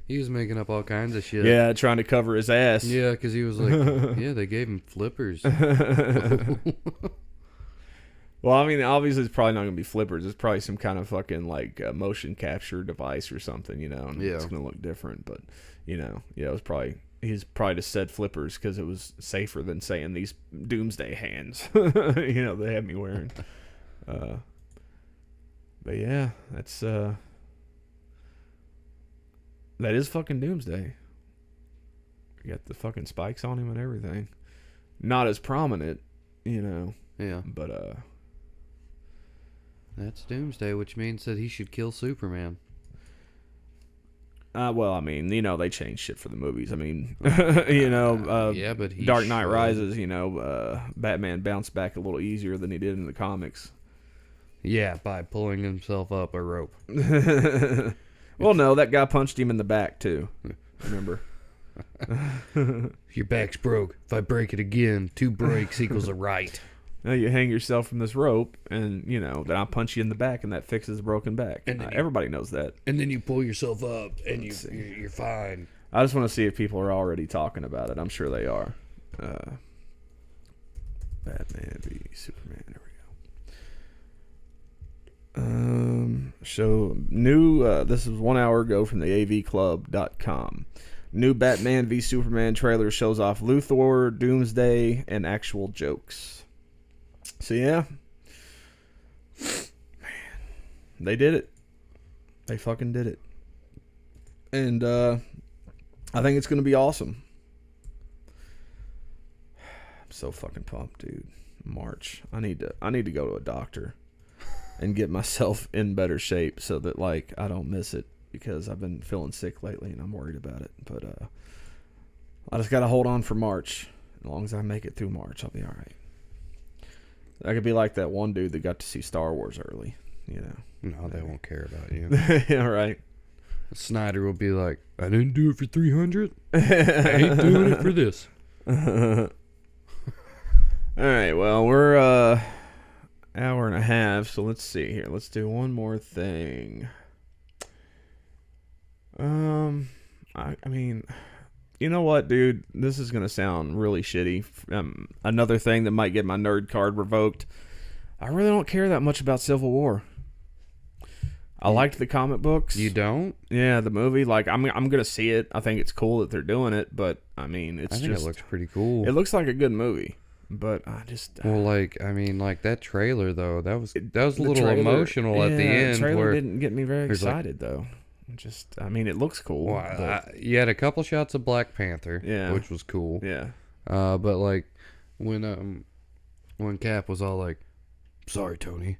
making up all kinds of shit. Yeah, trying to cover his ass. Yeah, because he was like, yeah, they gave him flippers. Well, I mean, obviously it's probably not going to be flippers. It's probably some kind of fucking, like, motion capture device or something, you know? And Yeah. it's going to look different, but, you know, yeah, he's probably just said flippers because it was safer than saying these doomsday hands, you know, they had me wearing. But yeah, that is fucking doomsday. You got the fucking spikes on him and everything. Not as prominent, you know. Yeah. But, that's Doomsday, which means that he should kill Superman. well, I mean, you know, they changed shit for the movies. I mean, you know, yeah, but he Dark Knight should. Rises, you know, Batman bounced back a little easier than he did in the comics. Yeah, by pulling himself up a rope. Well, no, that guy punched him in the back, too. Remember? Your back's broke. If I break it again, 2 breaks equals a right. Now you hang yourself from this rope, and, you know, then I punch you in the back, and that fixes the broken back. And everybody knows that. And then you pull yourself up, and you're fine. I just want to see if people are already talking about it. I'm sure they are. Batman v Superman. There we go. So, new, this is 1 hour ago from the avclub.com. New Batman v Superman trailer shows off Luthor, Doomsday, and actual jokes. So, yeah. Man. They did it. They fucking did it. And, I think it's going to be awesome. I'm so fucking pumped, dude. March. I need to go to a doctor and get myself in better shape so that, like, I don't miss it, because I've been feeling sick lately and I'm worried about it. But I just got to hold on for March. As long as I make it through March, I'll be all right. I could be like that one dude that got to see Star Wars early, you know. No, they won't care about you. Yeah, right. Snyder will be like, I didn't do it for 300. I ain't doing it for this. All right, well, we're hour and a half, so let's see here. Let's do one more thing. I mean, you know what, dude? This is gonna sound really shitty. Another thing that might get my nerd card revoked. I really don't care that much about Civil War. I liked the comic books. You don't? Yeah, the movie. Like, I'm gonna see it. I think it's cool that they're doing it, but I mean, I think it looks pretty cool. It looks like a good movie, but I just well, like, I mean, like that trailer though. That was a little trailer, emotional at the end. The trailer where didn't get me very there's, like, excited though. Just, I mean, it looks cool. well, you had a couple shots of Black Panther, Yeah. which was cool. Yeah. But like when Cap was all like, "Sorry, Tony,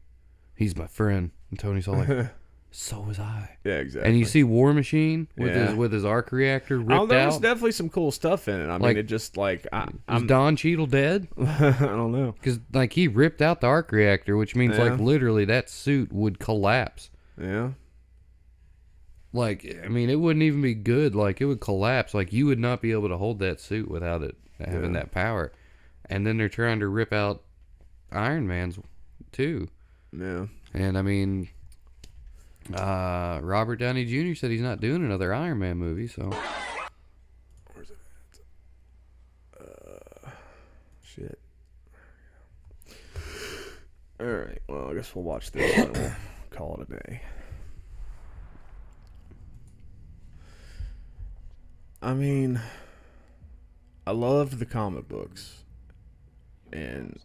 he's my friend," and Tony's all like, "So was I." Yeah, exactly. And you see War Machine with Yeah. his arc reactor ripped there was out. definitely some cool stuff in it. I Like, mean, it just like Is Don Cheadle dead? I don't know. Because like he ripped out the arc reactor, which means Yeah. like literally that suit would collapse. Yeah. Like, I mean, it wouldn't even be good. Like, it would collapse. Like, you would not be able to hold that suit without it having that power. And then they're trying to rip out Iron Man's too. Yeah. And I mean, Robert Downey Jr. said he's not doing another Iron Man movie. So Where's it at? Shit. All right. Well, I guess we'll watch this and we'll call it a day. I mean, I loved the comic books, and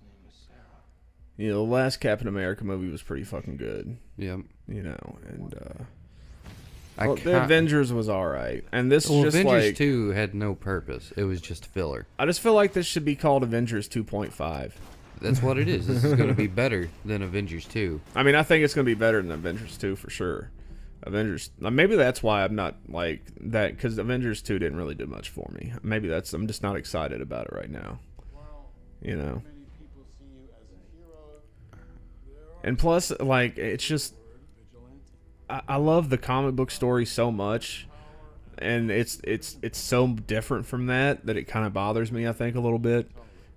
you know, the last Captain America movie was pretty fucking good. Yep. You know, and Well, the Avengers was alright. And this is just Avengers like... 2 had no purpose. It was just filler. I just feel like this should be called Avengers 2.5. That's what it is. This is going to be better than Avengers 2. I mean, I think it's going to be better than Avengers 2 for sure. Avengers... Maybe that's why I'm not like that, because Avengers 2 didn't really do much for me. Maybe that's... I'm just not excited about it right now. You know? And plus, like, it's just... I love the comic book story so much, and it's so different from that it kind of bothers me, I think, a little bit,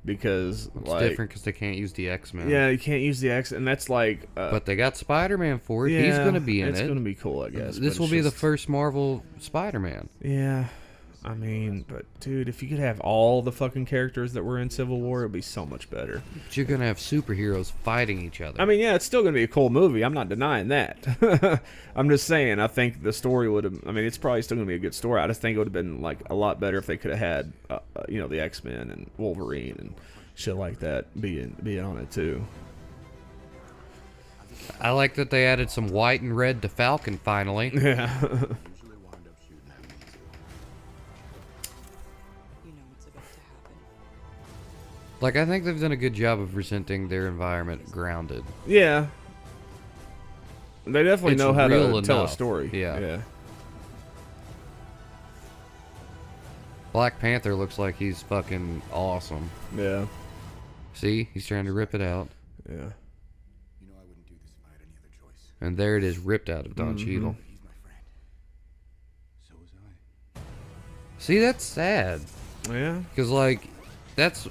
because it's like, different because they can't use the X-Men. Yeah, you can't use the X, and that's like... but they got Spider-Man for it. Yeah, He's going to be in it. It's going to be cool, I guess. This will be the first Marvel Spider-Man. Yeah. I mean, but dude, if you could have all the fucking characters that were in Civil War, it'd be so much better. But you're gonna have superheroes fighting each other. I mean, yeah, it's still gonna be a cool movie. I'm not denying that. I'm just saying, I think the story would have... I mean, it's probably still gonna be a good story. I just think it would have been like a lot better if they could have had, you know, the X-Men and Wolverine and shit like that being on it too. I like that they added some white and red to Falcon finally. Yeah. Like, I think they've done a good job of presenting their environment grounded. Yeah. They definitely know how to tell a story. Yeah. Black Panther looks like he's fucking awesome. Yeah. See? He's trying to rip it out. Yeah. You know I wouldn't do this if I had any other choice. And there it is, ripped out of Don Cheadle. He's my friend. So was I. See, that's sad. Yeah. Because, like, that's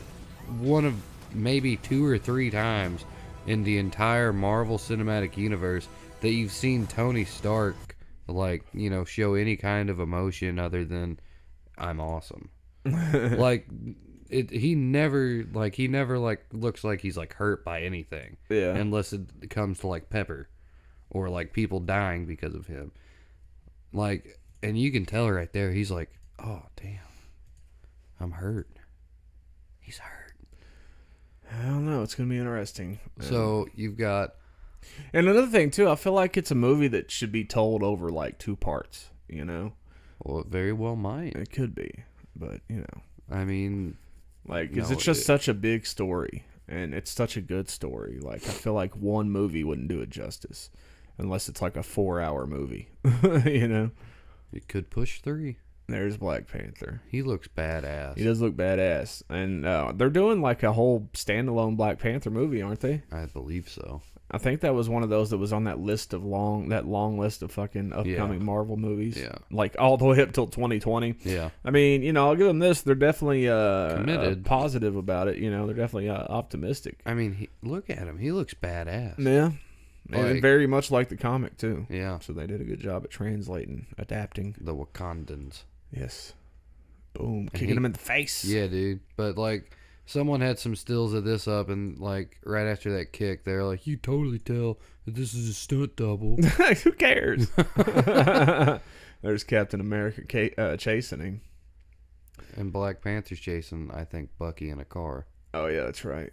one of maybe 2 or 3 times in the entire Marvel Cinematic Universe that you've seen Tony Stark, like, you know, show any kind of emotion other than I'm awesome. Like, he never looks like he's like hurt by anything. Yeah. Unless it comes to like Pepper or like people dying because of him. Like, and you can tell right there, he's like, oh damn, I'm hurt. He's hurt. I don't know. It's going to be interesting. So you've got... And another thing, too, I feel like it's a movie that should be told over, like, 2 parts, you know? Well, it very well might. It could be, but, you know. I mean... Like, because it's just such a big story, and it's such a good story. Like, I feel like one movie wouldn't do it justice, unless it's, like, a 4-hour movie, you know? It could push 3. There's Black Panther. He looks badass. He does look badass. And they're doing like a whole standalone Black Panther movie, aren't they? I believe so. I think that was one of those that was on that list of long list of fucking upcoming Marvel movies. Yeah. Like all the way up till 2020. Yeah. I mean, you know, I'll give them this. They're definitely committed, positive about it. You know, they're definitely optimistic. I mean, look at him. He looks badass. Yeah. Like, and very much like the comic too. Yeah. So they did a good job at translating, adapting. The Wakandans. Yes. Boom. Kicking him in the face. Yeah, dude. But, like, someone had some stills of this up, and, like, right after that kick, they're like, you totally tell that this is a stunt double. Who cares? There's Captain America chasing him. And Black Panther's chasing, I think, Bucky in a car. Oh, yeah, that's right.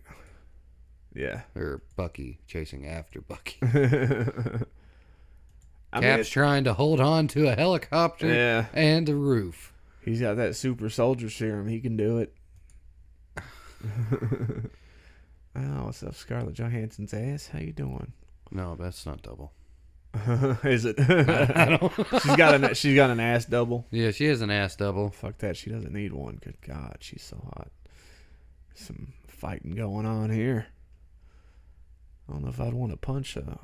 Yeah. Or Bucky chasing after Bucky. I Cap's trying to hold on to a helicopter and a roof. He's got that super soldier serum. He can do it. Oh, what's up, Scarlett Johansson's ass? How you doing? No, that's not double. Is it? I don't. She's got an ass double. Yeah, she has an ass double. Fuck that. She doesn't need one. Good God, she's so hot. Some fighting going on here. I don't know if I'd want to punch a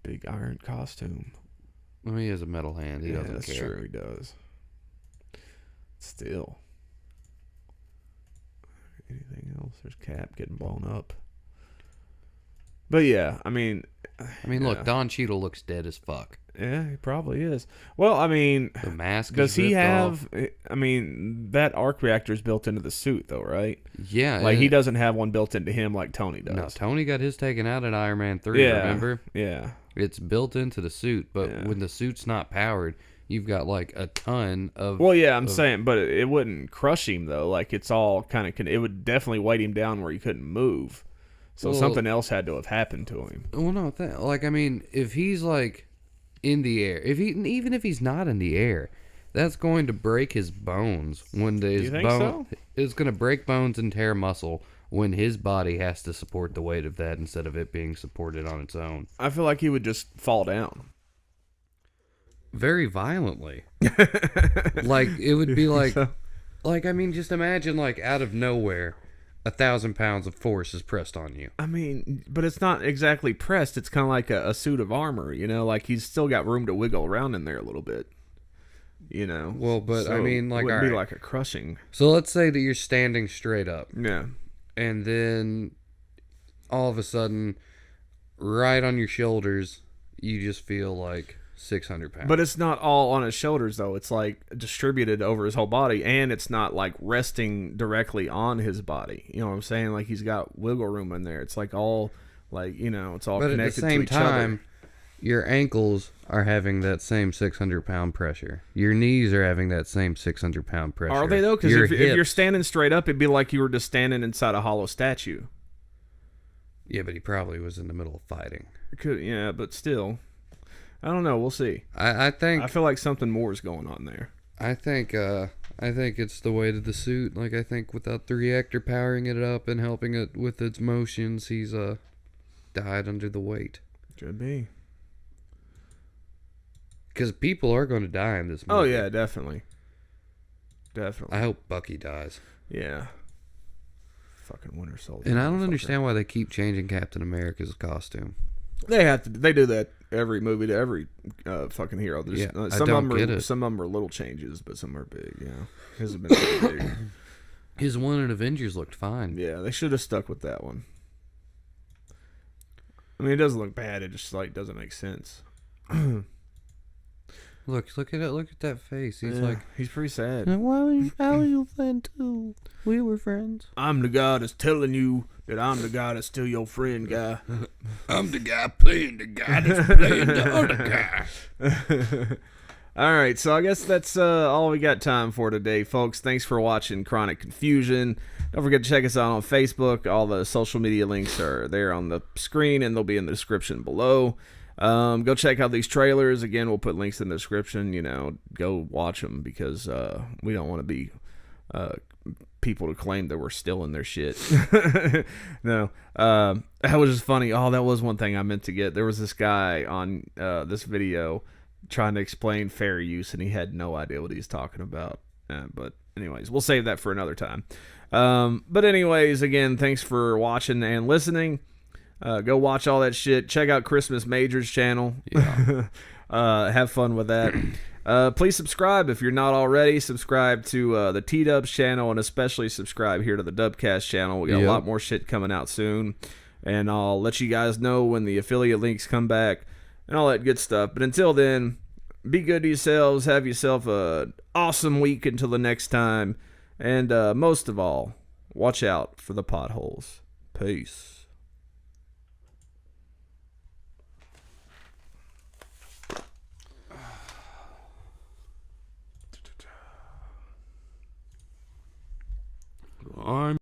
big iron costume. Well, he has a metal hand. He doesn't care. That's true. He does. Still. Anything else? There's Cap getting blown up. But yeah, I mean, look, Don Cheadle looks dead as fuck. Yeah, he probably is. Well, I mean, the mask. Does he have? I mean, that arc reactor is built into the suit, though, right? Yeah. Like he doesn't have one built into him like Tony does. No, Tony got his taken out in Iron Man 3. Yeah, remember? Yeah. It's built into the suit, but when the suit's not powered, you've got like a ton of. Well, yeah, I'm saying, but it wouldn't crush him though. Like it's all kind of. It would definitely weight him down where he couldn't move. So something else had to have happened to him. Well, no, like I mean, if he's like in the air, even if he's not in the air, that's going to break his bones when his think so? It's going to break bones and tear muscle when his body has to support the weight of that instead of it being supported on its own. I feel like he would just fall down. Very violently. Like, it would be like, I mean, just imagine, like, out of nowhere, 1,000 pounds of force is pressed on you. I mean, but it's not exactly pressed. It's kind of like a suit of armor, you know? Like, he's still got room to wiggle around in there a little bit, you know? Well, but, So I mean, like, it would be alright. like a crushing. So let's say that you're standing straight up. Yeah. And then, all of a sudden, right on your shoulders, you just feel like 600 pounds. But it's not all on his shoulders, though. It's, like, distributed over his whole body, and it's not, like, resting directly on his body. You know what I'm saying? Like, he's got wiggle room in there. It's, like, all, like, you know, it's all But connected at the same to each other. time, your ankles are having that same 600-pound pressure. Your knees are having that same 600-pound pressure. Are they, though? Because Your if you're hips- standing straight up, it'd be like you were just standing inside a hollow statue. Yeah, but he probably was in the middle of fighting. Yeah, but still. I don't know. We'll see. I think... I feel like something more is going on there. I think it's the weight of the suit. Like, I think without the reactor powering it up and helping it with its motions, he's died under the weight. Could be. Because people are going to die in this movie. Oh, yeah, definitely. Definitely. I hope Bucky dies. Yeah. Fucking Winter Soldier. And I don't motherfucker. understand why they keep changing Captain America's costume. They have to. They do that every movie to every fucking hero. There's, Yeah, I some don't of them get are, it. Some of them are little changes, but some are big. Yeah, his have been pretty big. His one in Avengers looked fine. Yeah, they should have stuck with that one. I mean, it doesn't look bad. It just like doesn't make sense. Look at it. Look at that face. He's Yeah, like, he's pretty sad. How are you friend too? We were friends. I'm the guy that's telling you that I'm the guy that's still your friend, guy. I'm the guy playing the guy that's playing the other guy. All right, so I guess that's all we got time for today, folks. Thanks for watching Chronic Confusion. Don't forget to check us out on Facebook. All the social media links are there on the screen, and they'll be in the description below. Go check out these trailers. Again, we'll put links in the description. You know, go watch them because we don't want to be people to claim that we're still in their shit. No, that was just funny. Oh, that was one thing I meant to get. There was this guy on this video trying to explain fair use, and he had no idea what he's talking about. But anyways, we'll save that for another time. But anyways, again, thanks for watching and listening. Go watch all that shit. Check out Christmas Major's channel. Yeah. Have fun with that. Please subscribe if you're not already. Subscribe to the T-Dubs channel, and especially subscribe here to the Dubcast channel. We got a lot more shit coming out soon, and I'll let you guys know when the affiliate links come back and all that good stuff. But until then, be good to yourselves. Have yourself an awesome week until the next time. And most of all, watch out for the potholes. Peace. I'm